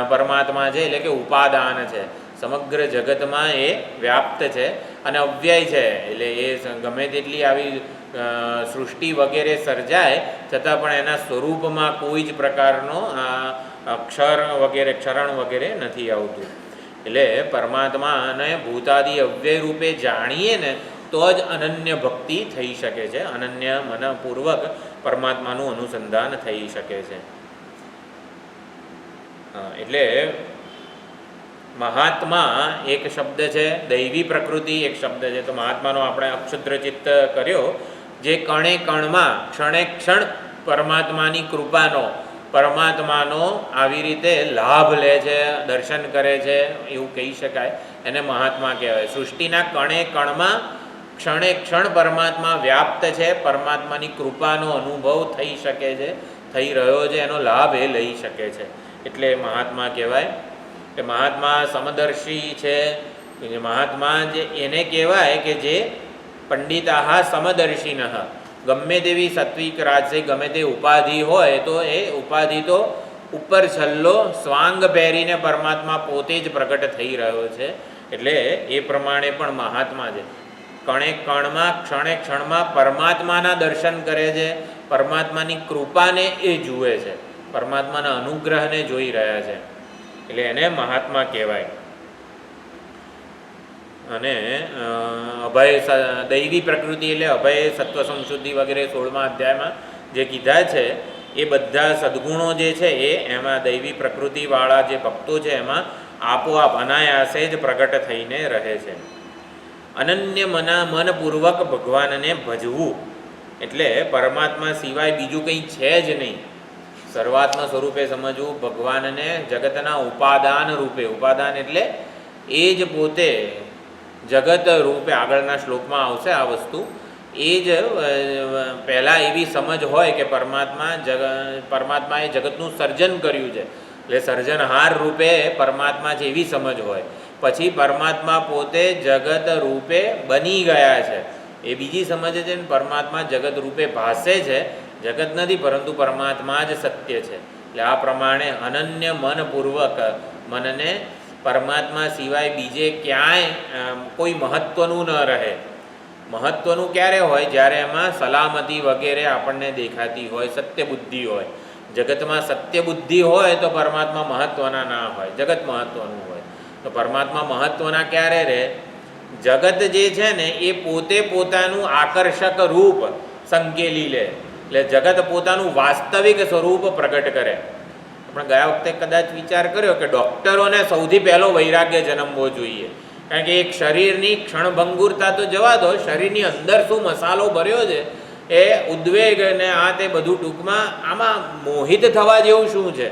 પરમાત્મા છે, એટલે કે ઉપાદાન છે. સમગ્ર જગતમાં એ વ્યાપ્ત છે અને અવ્યય છે. એટલે એ ગમે તેટલી આવી સૃષ્ટિ વગેરે સર્જાય છતાં પણ એના સ્વરૂપમાં કોઈ જ પ્રકારનો ક્ષરણ વગેરે નથી આવતું. એટલે પરમાત્માને ભૂતાદિ અવ્યય રૂપે જાણીએ ને તો જ અનન્ય ભક્તિ થઈ શકે છે, અનન્ય મનપૂર્વક પરમાત્માનું અનુસંધાન થઈ શકે છે. એટલે મહાત્મા એક શબ્દ છે, દૈવી પ્રકૃતિ એક શબ્દ છે. તો મહાત્માનો આપણે અક્ષુદ્ર ચિત્ત કર્યો, જે કણે કણમાં ક્ષણે ક્ષણ પરમાત્માની કૃપાનો, પરમાત્માનો આવી રીતે લાભ લે છે, દર્શન કરે છે, એવું કહી શકાય. એને મહાત્મા કહેવાય. સૃષ્ટિના કણે કણમાં ક્ષણે ક્ષણ પરમાત્મા વ્યાપ્ત છે, પરમાત્માની કૃપાનો અનુભવ થઈ શકે છે, થઈ રહ્યો છે, એનો લાભ એ લઈ શકે છે, એટલે મહાત્મા કહેવાય. કે મહાત્મા સમદર્શી છે. મહાત્મા જે એને કહેવાય કે જે પંડિતાહ સમદર્શિનઃ, ગમે તેવી સત્વિક રાજસિક ગમે તે ઉપાધિ હોય તો એ ઉપાધિ તો ઉપર છલ્લો સ્વાંગ પહેરીને પરમાત્મા પોતે જ પ્રગટ થઈ રહ્યો છે, એટલે એ પ્રમાણે પણ મહાત્મા છે. કણે કણમાં ક્ષણે ક્ષણમાં પરમાત્માના દર્શન કરે છે, પરમાત્માની કૃપાને એ જુએ છે, પરમાત્માના અનુગ્રહને જોઈ રહ્યા છે, એટલે એને મહાત્મા કહેવાય. અને અભય દૈવી પ્રકૃતિ એટલે અભય, સત્વ સંશુદ્ધિ વગેરે 16મા અધ્યાયમાં જે કીધા છે એ બધા સદ્ગુણો જે છે એ એમાં દૈવી પ્રકૃતિવાળા જે ભક્તો છે એમાં આપોઆપ અનાયાસે જ પ્રગટ થઈને રહે છે. અનન્ય મનપૂર્વક ભગવાનને ભજવું એટલે પરમાત્મા સિવાય બીજું કંઈ છે જ નહીં. સર્વાત્મ સ્વરૂપે સમજવું, ભગવાનને જગતના ઉપાદાન રૂપે, ઉપાદાન એટલે એ જ પોતે જગત રૂપે, આગળના શ્લોકમાં આવશે આ વસ્તુ, એ જ પહેલાં એવી સમજ હોય કે પરમાત્માએ જગતનું સર્જન કર્યું છે, એટલે સર્જનહાર રૂપે પરમાત્મા છે એવી સમજ હોય. પછી પરમાત્મા પોતે જગત રૂપે બની ગયા છે એ બીજી સમજ છે. પરમાત્મા જગત રૂપે ભાસે છે, જગત નથી પરંતુ પરમાત્મા જ સત્ય છે. એટલે આ પ્રમાણે અનન્ય મનપૂર્વક મનને પરમાત્મા સિવાય બીજે ક્યાંય કોઈ મહત્ત્વનું ન રહે. મહત્ત્વનું ક્યારે હોય? જ્યારે એમાં સલામતી વગેરે આપણને દેખાતી હોય, સત્ય બુદ્ધિ હોય. જગતમાં સત્ય બુદ્ધિ હોય તો પરમાત્મા મહત્ત્વના ના હોય, જગત મહત્ત્વનું હોય. તો પરમાત્મા મહત્ત્વના ક્યારે રહે? જગત જે છે ને એ પોતે પોતાનું આકર્ષક રૂપ સંકેલી લે, એટલે જગત પોતાનું વાસ્તવિક સ્વરૂપ પ્રગટ કરે. આપણે ગયા વખતે કદાચ વિચાર કર્યો કે ડૉક્ટરોને સૌથી પહેલો વૈરાગ્ય જન્મવો જોઈએ, કારણ કે એક શરીરની ક્ષણભંગુરતા તો જવા દો, શરીરની અંદર શું મસાલો ભર્યો છે એ ઉદ્વેગ ને આ તે બધું, ટૂંકમાં આમાં મોહિત થવા જેવું શું છે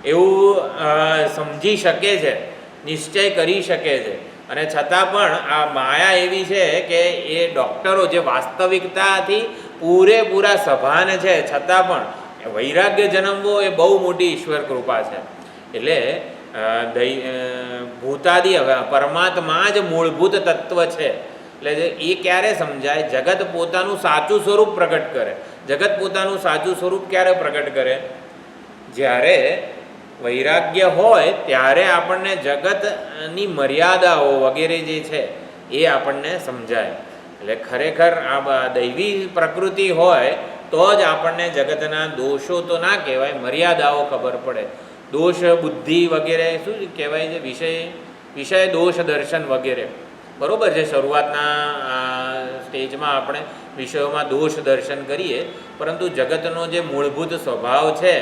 એવું સમજી શકે છે, નિશ્ચય કરી શકે છે. અને છતાં પણ આ માયા એવી છે કે એ ડૉક્ટરો જે વાસ્તવિકતાથી પૂરેપૂરા સભાન છે, છતાં પણ વૈરાગ્ય જન્મવો એ બહુ મોટી ઈશ્વર કૃપા છે. એટલે ભૂતાદિ પરમાત્મા જ મૂળભૂત તત્વ છે. એટલે એ ક્યારે સમજાય? જગત પોતાનું સાચું સ્વરૂપ પ્રગટ કરે. જગત પોતાનું સાચું સ્વરૂપ ક્યારે પ્રગટ કરે? જ્યારે વૈરાગ્ય હોય ત્યારે આપણને જગતની મર્યાદાઓ વગેરે જે છે એ આપણને સમજાય. એટલે ખરેખર આ દૈવી પ્રકૃતિ હોય તો જ આપણને જગતના દોષો તો ના કહેવાય, મર્યાદાઓ ખબર પડે. દોષ બુદ્ધિ વગેરે શું કહેવાય છે? વિષય દોષ દર્શન વગેરે. બરાબર છે, શરૂઆતના સ્ટેજમાં આપણે વિષયોમાં દોષ દર્શન કરીએ, પરંતુ જગતનો જે મૂળભૂત સ્વભાવ છે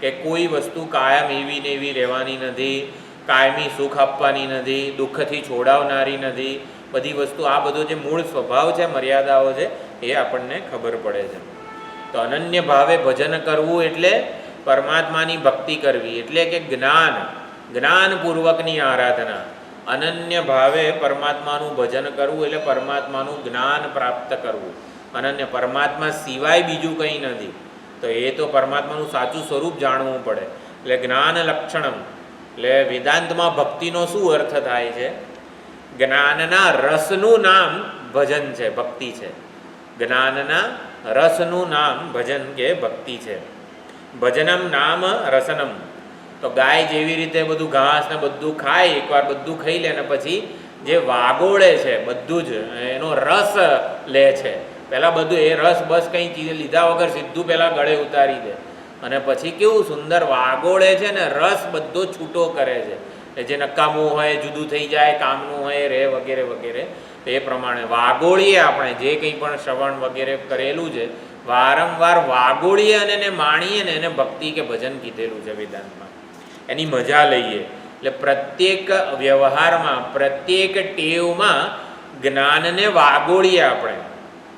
કે કોઈ વસ્તુ કાયમ એવી ને એવી રહેવાની નથી, કાયમી સુખ આપવાની નથી, દુઃખથી છોડાવનારી નથી. બધી વસ્તુ, આ બધો જે મૂળ સ્વભાવ છે, મર્યાદાઓ છે, એ આપણને ખબર પડે છે. તો અનન્ય ભાવે ભજન કરવું એટલે પરમાત્માની ભક્તિ કરવી, એટલે કે જ્ઞાનપૂર્વકની આરાધના. અનન્ય ભાવે પરમાત્માનું ભજન કરવું એટલે પરમાત્માનું જ્ઞાન પ્રાપ્ત કરવું. અનન્ય, પરમાત્મા સિવાય બીજું કંઈ નથી. તો એ તો પરમાત્માનું સાચું સ્વરૂપ જાણવું પડે. એટલે જ્ઞાન લક્ષણમ, એટલે વેદાંતમાં ભક્તિનો શું અર્થ થાય છે? જ્ઞાનના રસનું નામ ભજન છે, ભક્તિ છે. જ્ઞાનના રસનું નામ ભજન કે ભક્તિ છે. ભજનમ નામ રસનમ. તો ગાય જેવી રીતે બધું ઘાસ ને બધું ખાય, એકવાર બધું ખાઈ લે ને પછી જે વાગોળે છે બધું જ એનો રસ લે છે. પહેલાં બધું એ રસ બસ કંઈ ચીજ લીધા વગર સીધું પહેલાં ગળે ઉતારી દે, અને પછી કેવું સુંદર વાગોળે છે ને રસ બધો છૂટો કરે છે. જે નકામું હોય જુદું થઈ જાય, કામનું હોય રહે વગેરે વગેરે. તો એ પ્રમાણે વાગોળીએ આપણે જે કંઈ પણ શ્રવણ વગેરે કરેલું છે, વારંવાર વાગોળીએ અને એને માણીએ ને એને ભક્તિ કે ભજન કીધેલું છે વેદાંતમાં. એની મજા લઈએ. એટલે પ્રત્યેક વ્યવહારમાં, પ્રત્યેક ટેવમાં જ્ઞાનને વાગોળીએ આપણે.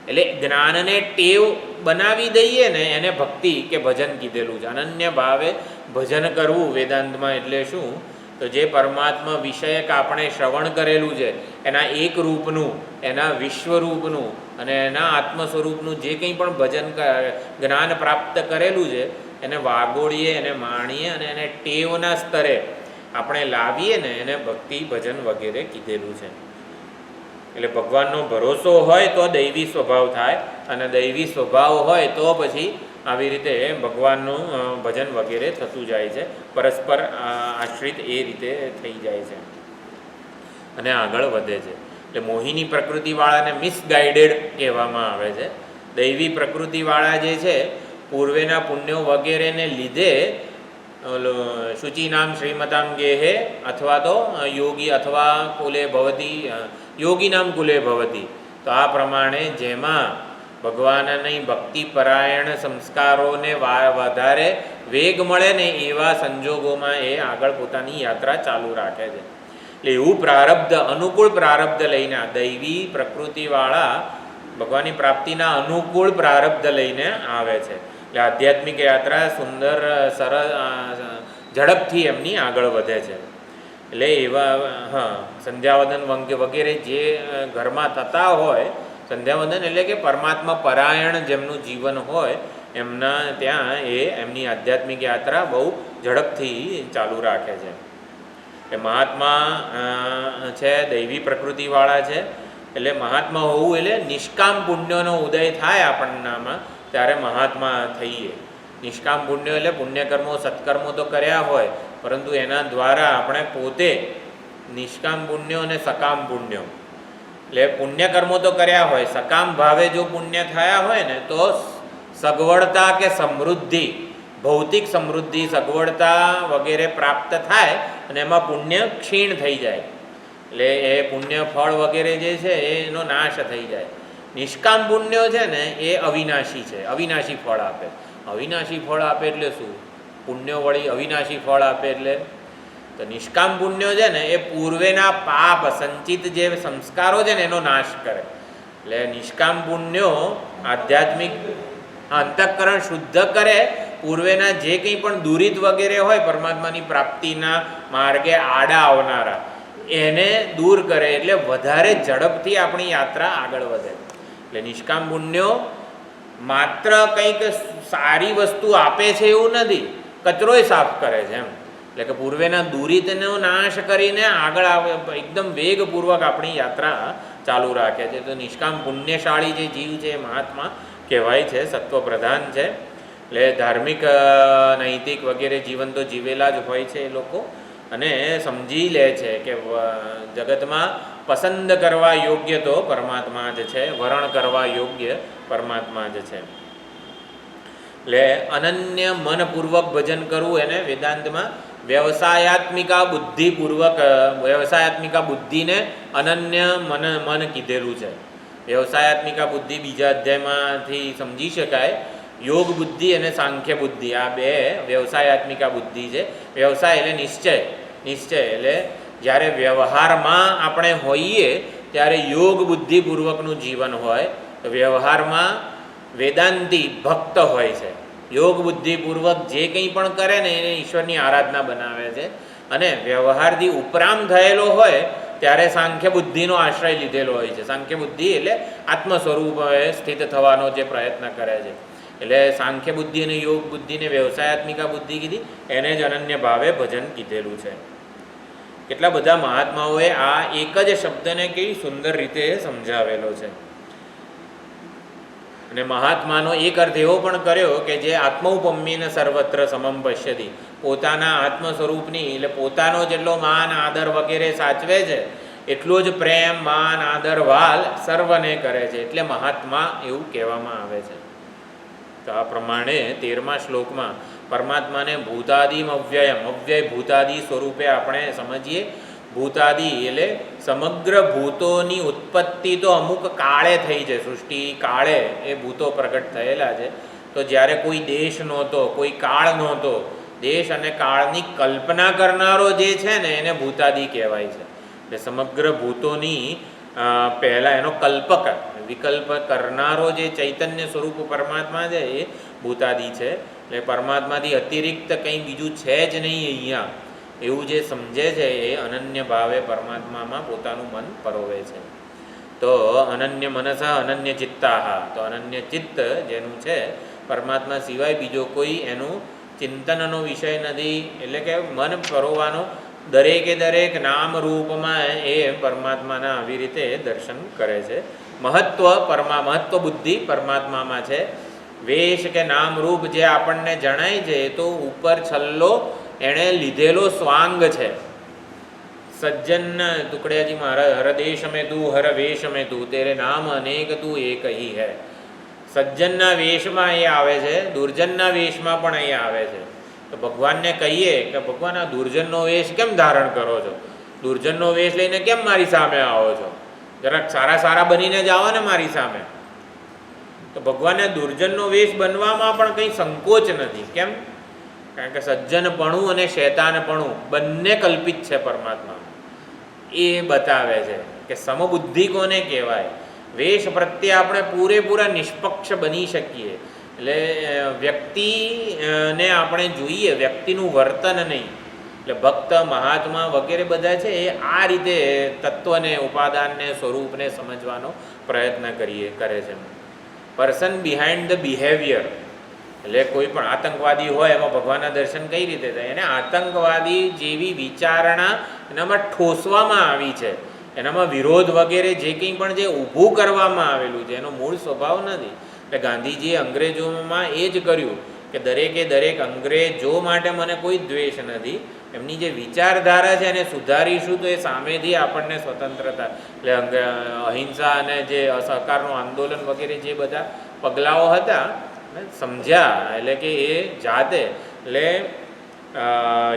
એટલે જ્ઞાનને ટેવ બનાવી દઈએ ને એને ભક્તિ કે ભજન કીધેલું છે. અનન્ય ભાવે ભજન કરવું વેદાંતમાં એટલે શું? તો જે પરમાત્મા વિષયક આપણે શ્રવણ કરેલું છે એના એક રૂપનું, એના વિશ્વરૂપનું અને એના આત્મ સ્વરૂપનું જે કંઈ પણ ભજન જ્ઞાન પ્રાપ્ત કરેલું છે એને વાગોળીએ, એને માણીએ અને એને ટેવના સ્તરે આપણે લાવીએ ને એને ભક્તિ ભજન વગેરે કીધેલું છે. એટલે ભગવાનનો ભરોસો હોય તો દૈવી સ્વભાવ થાય, અને દૈવી સ્વભાવ હોય તો પછી આવી રીતે ભગવાનનું ભજન વગેરે થતું જાય છે, પરસ્પર આશ્રિત એ રીતે થઈ જાય છે અને આગળ વધે છે. એટલે મોહિની પ્રકૃતિવાળાને મિસગાઈડેડ કહેવામાં આવે છે. દૈવી પ્રકૃતિવાળા જે છે પૂર્વેના પુણ્યો વગેરેને લીધે શુચિ નામ શ્રીમતામ ગેહે અથવા તો યોગી અથવા કુલે ભવતી, યોગી નામ કુલે ભવતી. તો આ પ્રમાણે જેમાં ભગવાનની ભક્તિપરાયણ સંસ્કારોને વધારે વેગ મળે ને એવા સંજોગોમાં એ આગળ પોતાની યાત્રા ચાલુ રાખે છે. એટલે એવું પ્રારબ્ધ, અનુકૂળ પ્રારબ્ધ લઈને, દૈવી પ્રકૃતિવાળા ભગવાનની પ્રાપ્તિના અનુકૂળ પ્રારબ્ધ લઈને આવે છે. એટલે આધ્યાત્મિક યાત્રા સુંદર સરળ ઝડપથી એમની આગળ વધે છે. એટલે એવા સંધ્યાવદન વગેરે જે ઘરમાં થતા હોય, સંધ્યાવદન એટલે કે પરમાત્મા પરાયણ જેમનું જીવન હોય એમના ત્યાં એમની આધ્યાત્મિક યાત્રા બહુ ઝડપથી ચાલુ રાખે છે. એ મહાત્મા છે દૈવી પ્રકૃતિવાળા છે. એટલે મહાત્મા હોવું એટલે નિષ્કામ પુણ્યનો ઉદય થાય આપણનામાં ત્યારે મહાત્મા થઈએ. નિષ્કામ પુણ્ય એટલે પુણ્યકર્મો સત્કર્મો તો કર્યા હોય, પરંતુ એના દ્વારા આપણે પોતે નિષ્કામ પુણ્યો અને સકામ પુણ્યો એટલે પુણ્યકર્મો તો કર્યા હોય, સકામ ભાવે જો પુણ્ય થયા હોય ને તો સગવડતા કે સમૃદ્ધિ, ભૌતિક સમૃદ્ધિ સગવડતા વગેરે પ્રાપ્ત થાય અને એમાં પુણ્ય ક્ષીણ થઈ જાય. એટલે એ પુણ્ય ફળ વગેરે જે છે એનો નાશ થઈ જાય. નિષ્કામ પુણ્યો છે ને એ અવિનાશી છે, અવિનાશી ફળ આપે. અવિનાશી ફળ આપે એટલે શું? પુણ્યો વળી અવિનાશી ફળ આપે એટલે તો નિષ્કામ પુણ્યો છે ને એ પૂર્વેના પાપ સંચિત જે સંસ્કારો છે ને એનો નાશ કરે. એટલે નિષ્કામ પુણ્યો આધ્યાત્મિક અંતઃકરણ શુદ્ધ કરે, પૂર્વેના જે કંઈ પણ દુરિત વગેરે હોય પરમાત્માની પ્રાપ્તિના માર્ગે આડા આવનારા એને દૂર કરે. એટલે વધારે ઝડપથી આપણી યાત્રા આગળ વધે. એટલે નિષ્કામ પુણ્યો માત્ર કંઈક સારી વસ્તુ આપે છે એવું નથી, કચરોય સાફ કરે છે એમ. એટલે કે પૂર્વેના દુરિતનો નાશ કરીને આગળ આવે, એકદમ વેગપૂર્વક આપણી યાત્રા ચાલુ રાખે છે. તો નિષ્કામ પુણ્યશાળી જે જીવ છે એ મહાત્મા કહેવાય છે, સત્વપ્રધાન છે. એટલે ધાર્મિક નૈતિક વગેરે જીવન તો જીવેલા જ હોય છે એ લોકો, અને સમજી લે છે કે જગતમાં પસંદ કરવા યોગ્ય તો પરમાત્મા જ છે, વરણ કરવા યોગ્ય પરમાત્મા જ છે. એટલે અનન્ય મનપૂર્વક ભજન કરવું એને વેદાંતમાં વ્યવસાયાત્મિકા બુદ્ધિપૂર્વક, વ્યવસાયાત્મિકા બુદ્ધિને અનન્ય મન કીધેલું છે. વ્યવસાયાત્મિકા બુદ્ધિ બીજા અધ્યાયમાંથી સમજી શકાય. યોગ બુદ્ધિ અને સાંખ્ય બુદ્ધિ આ બે વ્યવસાયાત્મિકા બુદ્ધિ છે. વ્યવસાય એટલે નિશ્ચય, નિશ્ચય એટલે જ્યારે વ્યવહારમાં આપણે હોઈએ ત્યારે યોગ બુદ્ધિપૂર્વકનું જીવન હોય. તો વ્યવહારમાં વેદાંતી ભક્ત હોય છે, યોગ બુદ્ધિપૂર્વક જે કંઈ પણ કરે ને એને ઈશ્વરની આરાધના બનાવે છે. અને વ્યવહારથી ઉપરામ થયેલો હોય ત્યારે સાંખ્ય બુદ્ધિનો આશ્રય લીધેલો હોય છે. સાંખ્ય બુદ્ધિ એટલે આત્મ સ્વરૂપે સ્થિત થવાનો જે પ્રયત્ન કરે છે. એટલે સાંખ્ય બુદ્ધિ અને યોગ બુદ્ધિને વ્યવસાયાત્મિકા બુદ્ધિ કીધી, એને જ અનન્ય ભાવે ભજન કીધેલું છે. કેટલા બધા મહાત્માઓએ આ એક જ શબ્દને કેવી સુંદર રીતે સમજાવેલો છે. અને મહાત્માનો એક અર્થ એવો પણ કર્યો કે જે આત્મૌપમ્યને સર્વત્ર સમમ પશ્યતિ, પોતાના આત્મ સ્વરૂપની એટલે પોતાનો જેટલો માન આદર વગેરે સાચવે છે એટલો જ પ્રેમ માન આદર વાલ સર્વને કરે છે. એટલે મહાત્મા એવું કહેવામાં આવે છે. તો આ પ્રમાણે 13મા શ્લોકમાં પરમાત્માને ભૂતાદિમ અવ્યયમ, અવ્યય ભૂતાદિ સ્વરૂપે આપણે સમજીએ. ભૂતાદિ એટલે સમગ્ર ભૂતોની ઉત્પત્તિ તો અમુક કાળે થઈ છે, સૃષ્ટિ કાળે એ ભૂતો પ્રગટ થયેલા છે. તો જ્યારે કોઈ દેશ નહોતો, કોઈ કાળ નહોતો, દેશ અને કાળની કલ્પના કરનારો જે છે ને એને ભૂતાદિ કહેવાય છે. એટલે સમગ્ર ભૂતોની પહેલાં એનો કલ્પક, વિકલ્પ કરનારો જે ચૈતન્ય સ્વરૂપ પરમાત્મા છે એ ભૂતાદિ છે. એટલે પરમાત્માથી અતિરિક્ત કંઈ બીજું છે જ નહીં અહીંયા, એવું જે સમજે છે એ અનન્ય ભાવે પરમાત્મામાં પોતાનું મન પરોવે છે. તો અનન્ય મનસ અનન્ય ચિત્તાહ, તો અનન્ય ચિત્ત જેનું છે પરમાત્મા સિવાય બીજો કોઈ એનું ચિંતનનો વિષય નથી. એટલે કે મન પરોવાનો દરેકે દરેક નામ રૂપમાં એ પરમાત્માના આવી રીતે દર્શન કરે છે. મહત્વ બુદ્ધિ પરમાત્મામાં છે. વેશ કે નામ રૂપ જે આપણને જણાય છે એ તો ઉપર છલ્લો એણે લીધેલો સ્વાંગ છે. સજ્જન ટુકડિયાજી મહારાજ, હર દેશ મેં તું હર વેશ મેં તું, તેરે નામ અનેક તું એક હી હૈ. સજ્જનના વેશમાં અહીંયા આવે છે, દુર્જનના વેશમાં પણ અહીંયા આવે છે. તો ભગવાનને કહીએ કે ભગવાન આ દુર્જનનો વેશ કેમ ધારણ કરો છો? દુર્જનનો વેશ લઈને કેમ મારી સામે આવો છો? જરાક સારા સારા બનીને જ આવો ને મારી સામે. તો ભગવાનને દુર્જનનો વેશ બનવામાં પણ કંઈ સંકોચ નથી. કેમ? કારણ કે સજ્જનપણું અને શૈતાનપણું બંને કલ્પિત છે પરમાત્મા. એ બતાવે છે કે સમબુદ્ધિ કોને કહેવાય. વેશ પ્રત્યે આપણે પૂરેપૂરા નિષ્પક્ષ બની શકીએ. એટલે વ્યક્તિને આપણે જોઈએ, વ્યક્તિનું વર્તન નહીં. એટલે ભક્ત મહાત્મા વગેરે બધા છે એ આ રીતે તત્વને, ઉપાદાનને, સ્વરૂપને સમજવાનો પ્રયત્ન કરે છે. પર્સન બિહાઇન્ડ ધ બિહેવિયર, એટલે કોઈ પણ આતંકવાદી હોય એમાં ભગવાનના દર્શન કઈ રીતે થાય? એને આતંકવાદી જેવી વિચારણા એનામાં ઠોસવામાં આવી છે, એનામાં વિરોધ વગેરે જે કંઈ પણ જે ઊભું કરવામાં આવેલું છે એનો મૂળ સ્વભાવ નથી. એટલે ગાંધીજીએ અંગ્રેજોમાં એ જ કર્યું કે દરેક અંગ્રેજો માટે મને કોઈ દ્વેષ નથી, એમની જે વિચારધારા છે એને સુધારીશું તો એ સામેથી આપણને સ્વતંત્રતા, એટલે અહિંસા અને જે અસહકારનું આંદોલન વગેરે જે બધા પગલાઓ હતા સમજ્યા. એટલે કે એ જાતે, એટલે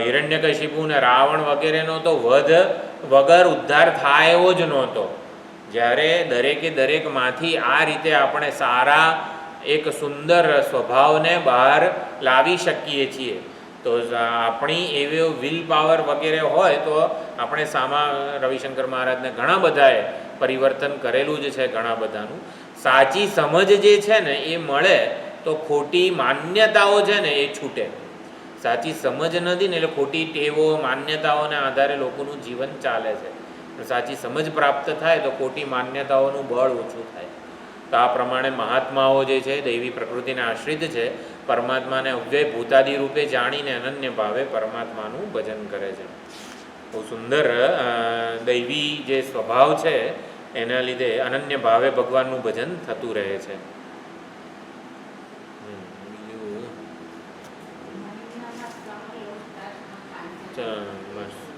હિરણ્યકશિપુ ને રાવણ વગેરેનો તો વધ વગર ઉદ્ધાર થાય એવો જ નહોતો. જ્યારે દરેકમાંથી આ રીતે આપણે સારા એક સુંદર સ્વભાવને બહાર લાવી શકીએ છીએ. તો આપણી એવી વિલ પાવર વગેરે હોય તો આપણે રવિશંકર મહારાજને ઘણા બધાએ પરિવર્તન કરેલું જ છે, ઘણા બધાનું. સાચી સમજ જે છે ને એ મળે તો ખોટી માન્યતાઓ છે ને એ છૂટે. સાચી સમજ નથી ને એટલે ખોટી ટેવો, માન્યતાઓના આધારે લોકોનું જીવન ચાલે છે. સાચી સમજ પ્રાપ્ત થાય તો ખોટી માન્યતાઓનું બળ ઓછું થાય. તો આ પ્રમાણે મહાત્માઓ જે છે દૈવી પ્રકૃતિને આશ્રિત છે, પરમાત્માને અવ્યય ભૂતાદિ રૂપે જાણીને અનન્ય ભાવે પરમાત્માનું ભજન કરે છે. બહુ સુંદર દૈવી જે સ્વભાવ છે એના લીધે અનન્ય ભાવે ભગવાનનું ભજન થતું રહે છે.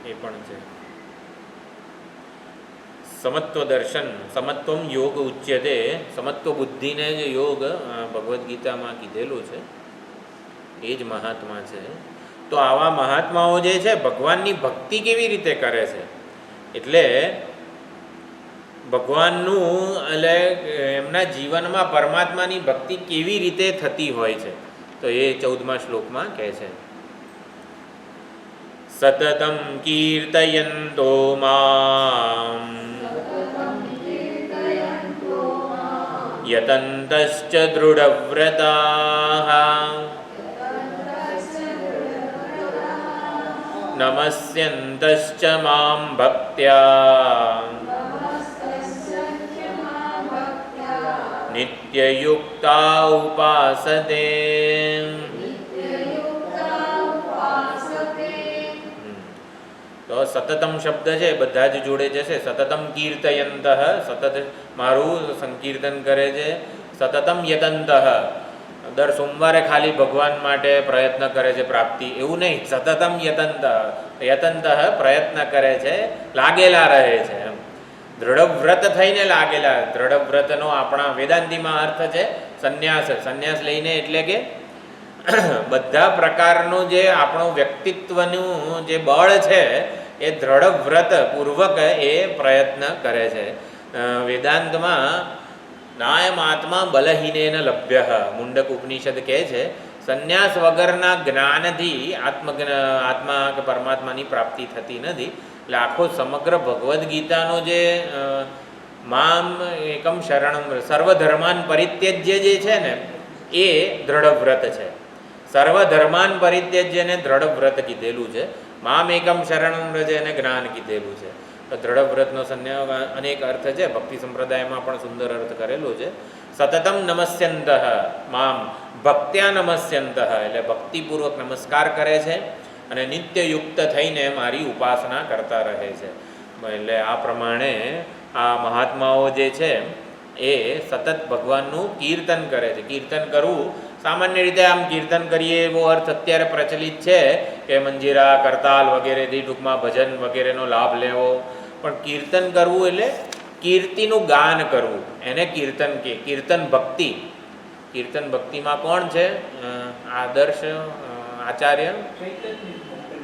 એ પણ છે. સમત્વ દર્શન, સમત્વમ યોગ ઉચ્યતે. સમત્વ બુદ્ધિને જે યોગ ભગવદ્ ગીતામાં કીધેલું છે એ જ મહાત્મા છે. તો આવા મહાત્માઓ જે છે ભગવાનની ભક્તિ કેવી રીતે કરે છે, એટલે ભગવાનનું, એટલે એમના જીવનમાં પરમાત્માની ભક્તિ કેવી રીતે થતી હોય છે તો એ 14મા શ્લોકમાં કહે છે. સતતમ કીર્તયંતો મામ યતંતશ્ચ દૃઢવ્રતાઃ નમસ્યંતશ્ચ મામ ભક્ત્યા નિત્યયુક્તા ઉપાસતે. તો સતતમ શબ્દ છે બધા જ જોડે જશે. સતતમ કીર્તયંત, સતત મારું સંકીર્તન કરે છે. સતતમ યતંત, દર સોમવારે ખાલી ભગવાન માટે પ્રયત્ન કરે છે પ્રાપ્તિ, એવું નહીં. સતતમ યતંત પ્રયત્ન કરે છે, લાગેલા રહે છે. એમ દૃઢવ્રત થઈને લાગેલા. દૃઢવ્રતનો આપણા વેદાંતિમાં અર્થ છે સંન્યાસ. સંન્યાસ લઈને એટલે કે બધા પ્રકારનું જે આપણું વ્યક્તિત્વનું જે બળ છે એ દૃઢવ્રત પૂર્વક એ પ્રયત્ન કરે છે. વેદાંતમાં નાયમાત્મા બલહીનેન લભ્ય, મુંડક ઉપનિષદ કહે છે સંન્યાસ વગરના જ્ઞાનથી આત્મા કે પરમાત્માની પ્રાપ્તિ થતી નથી. એટલે આખો સમગ્ર ભગવદ્ ગીતાનો જે મામ એકમ શરણમ સર્વધર્માન પરિત્યજ્ય જે છે ને એ દ્રઢવ્રત છે. સર્વધર્માન પરિત્યજ્યને દ્રઢવ્રત કીધેલું છે. મામ એકમ શરણમ વ્રજ એને જ્ઞાન કીધેલું છે. તો દ્રઢવ્રતનો અનેક અર્થ છે. ભક્તિ સંપ્રદાયમાં પણ સુંદર અર્થ કરેલો છે. સતતમ નમસ્યંત મામ ભક્ત્યા નમસ્યંત, એટલે ભક્તિપૂર્વક નમસ્કાર કરે છે અને નિત્યયુક્ત થઈને મારી ઉપાસના કરતા રહે છે. એટલે આ પ્રમાણે આ મહાત્માઓ જે છે એ સતત ભગવાનનું કીર્તન કરે છે. કીર્તન કરવું સામાન્ય રીતે આમ કીર્તન કરીએ એવો અર્થ અત્યારે પ્રચલિત છે કે મંજીરા, કરતાલ વગેરેથી ટૂંકમાં ભજન વગેરેનો લાભ લેવો. પણ કીર્તન કરવું એટલે કીર્તિનું ગાન કરવું, એને કીર્તન કે. કીર્તન ભક્તિ, કીર્તન ભક્તિમાં કોણ છે આદર્શ આચાર્ય?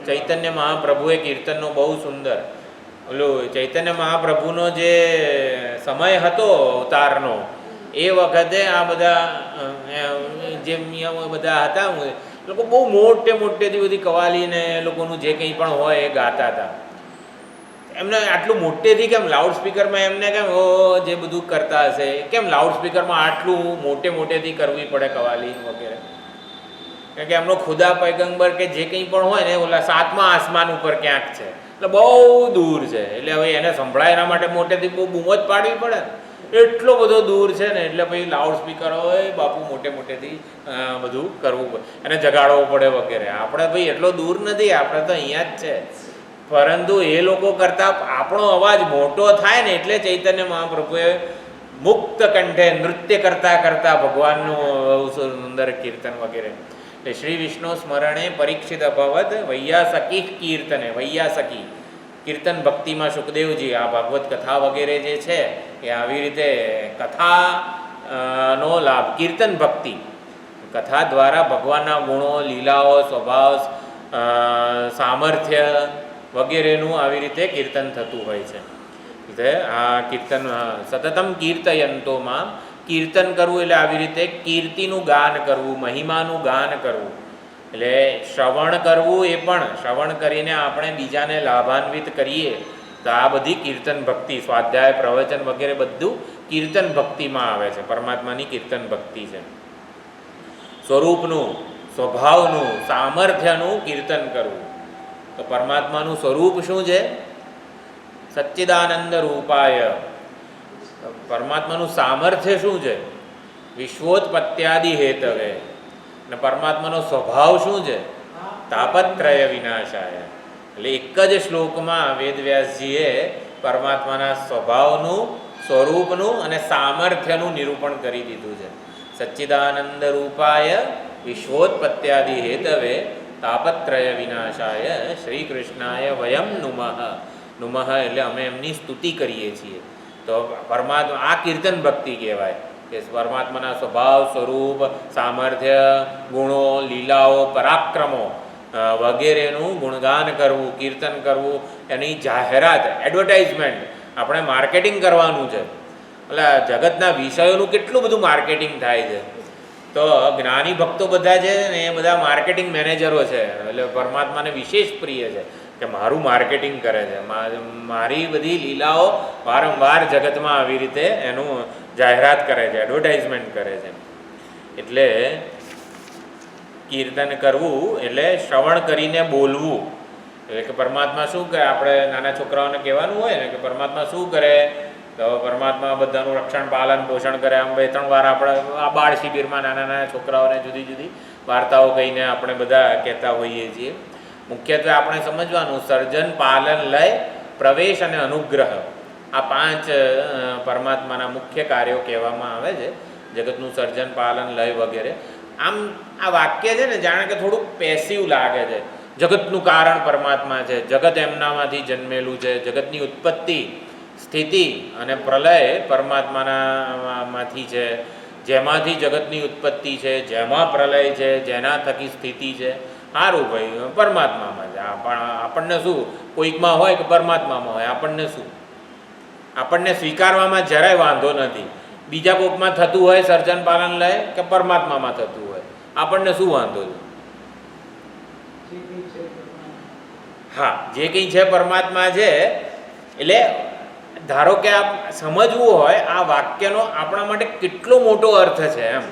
ચૈતન્ય મહાપ્રભુએ કીર્તનનો બહુ સુંદર, ઓલો ચૈતન્ય મહાપ્રભુનો જે સમય હતો અવતારનો એ વખતે આ બધા જે નિયમો બધા હતા લોકો બહુ મોટેથી બધી કવાલીને લોકોનું જે કંઈ પણ હોય એ ગાતા હતા. એમને આટલું મોટેથી કેમ લાઉડસ્પીકરમાં એમને કેમ જે બધું કરતા હશે કેમ લાઉડસ્પીકરમાં આટલું મોટેથી કરવી પડે કવાલી વગેરે? કારણ કે એમનો ખુદા પૈગંબર કે જે કંઈ પણ હોય ને ઓલા 7મા આસમાન ઉપર ક્યાંક છે, એટલે બહુ દૂર છે. એટલે હવે એને સંભળાય એના માટે મોટેથી બહુ બૂમો જ પાડવી પડે ને, એટલો બધો દૂર છે ને. એટલે પછી લાઉડસ્પીકર હોય બાપુ મોટેથી બધું કરવું પડે, એને જગાડવો પડે વગેરે. આપણે ભાઈ એટલો દૂર નથી, આપણે તો અહીંયા જ છે. પરંતુ એ લોકો કરતાં આપણો અવાજ મોટો થાય ને એટલે ચૈતન્ય મહાપ્રભુએ મુક્ત કંઠે નૃત્ય કરતાં ભગવાનનું સુંદર કીર્તન વગેરે. એટલે શ્રી વિષ્ણુ સ્મરણે પરીક્ષિત અભવત વૈયાસકી કીર્તને. વૈયાસકી કીર્તન ભક્તિમાં સુખદેવજી આ ભાગવત કથા વગેરે જે છે એ આવી રીતે કથાનો લાભ, કીર્તન ભક્તિ, કથા દ્વારા ભગવાનના ગુણો, લીલાઓ, સ્વભાવ, સામર્થ્ય વગેરેનું આવી રીતે કીર્તન થતું હોય છે. એટલે આ કીર્તન સતતમ કીર્તયંતોમાં કીર્તન કરવું એટલે આવી રીતે કીર્તિનું ગાન કરવું, મહિમાનું ગાન કરવું. એટલે શ્રવણ કરવું એ પણ શ્રવણ કરીને આપણે બીજાને લાભાન્વિત કરીએ તો આ બધી કીર્તન ભક્તિ, સ્વાધ્યાય, પ્રવચન વગેરે બધું કીર્તન ભક્તિમાં આવે છે. પરમાત્માની કીર્તન ભક્તિ છે. સ્વરૂપનું, સ્વભાવનું, સામર્થ્યનું કીર્તન કરવું. તો પરમાત્માનું સ્વરૂપ શું છે? સચ્ચિદાનંદ રૂપાય. પરમાત્માનું સામર્થ્ય શું છે? વિશ્વોત્પત્યાદિ હેતવે. અને પરમાત્માનો સ્વભાવ શું છે? તાપત્રય વિનાશાય. એટલે એક જ શ્લોકમાં વેદવ્યાસજીએ પરમાત્માના સ્વભાવનું, સ્વરૂપનું અને સામર્થ્યનું નિરૂપણ કરી દીધું છે. સચ્ચિદાનંદ રૂપાય વિશ્વોત્પત્યાદિ હેતવે તાપત્રય વિનાશાય શ્રી કૃષ્ણાય વયમ નુમઃ. નુમઃ એટલે અમે એમની સ્તુતિ કરીએ છીએ. તો પરમાત્મા આ કીર્તન ભક્તિ કહેવાય કે પરમાત્માના સ્વભાવ, સ્વરૂપ, સામર્થ્ય, ગુણો, લીલાઓ, પરાક્રમો વગેરેનું ગુણગાન કરવું, કીર્તન કરવું, એની જાહેરાત, એડવર્ટાઇઝમેન્ટ, આપણે માર્કેટિંગ કરવાનું છે. એટલે જગતના વિષયોનું કેટલું બધું માર્કેટિંગ થાય છે. તો જ્ઞાની ભક્તો બધા છે ને એ બધા માર્કેટિંગ મેનેજરો છે. એટલે પરમાત્માને વિશેષ પ્રિય છે કે મારું માર્કેટિંગ કરે છે, મારી બધી લીલાઓ વારંવાર જગતમાં આવી રીતે એનું જાહેરાત કરે છે, એડવર્ટાઇઝમેન્ટ કરે છે. એટલે કીર્તન કરવું એટલે શ્રવણ કરીને બોલવું. એટલે કે પરમાત્મા શું કરે, આપણે નાના છોકરાઓને કહેવાનું હોય ને કે પરમાત્મા શું કરે, તો પરમાત્મા બધાનું રક્ષણ, પાલન, પોષણ કરે. આમ 2-3 વાર આપણે આ બાળ શિબિરમાં નાના છોકરાઓને જુદી જુદી વાર્તાઓ કહીને આપણે બધા કહેતા હોઈએ છીએ. મુખ્યત્વે આપણે સમજવાનું સર્જન, પાલન, લય, પ્રવેશ અને અનુગ્રહ, આ 5 પરમાત્માના મુખ્ય કાર્યો કહેવામાં આવે છે. જગતનું સર્જન, પાલન, લય વગેરે. આમ આ વાક્ય છે ને જાણે કે થોડુંક પેસિવ લાગે છે. જગતનું કારણ પરમાત્મા છે, જગત એમનામાંથી જન્મેલું છે, જગતની ઉત્પત્તિ, સ્થિતિ અને પ્રલય પરમાત્માનામાંથી છે, જેમાંથી જગતની ઉત્પત્તિ છે, જેમાં પ્રલય છે, જેના થકી સ્થિતિ છે. સારું ભાઈ, પરમાત્મામાં છે. આપણને શું, કોઈકમાં હોય કે પરમાત્મામાં હોય, આપણને શું, આપણને સ્વીકારવામાં જરાય વાંધો નથી. બીજા કોઈકમાં થતું હોય સર્જન, પાલન, લય કે પરમાત્મામાં થતું હોય, આપણને શું વાંધો છે? હા, જે કંઈ છે પરમાત્મા છે. એટલે ધારો કે આપ સમજવું હોય આ વાક્યનો આપણા માટે કેટલો મોટો અર્થ છે. એમ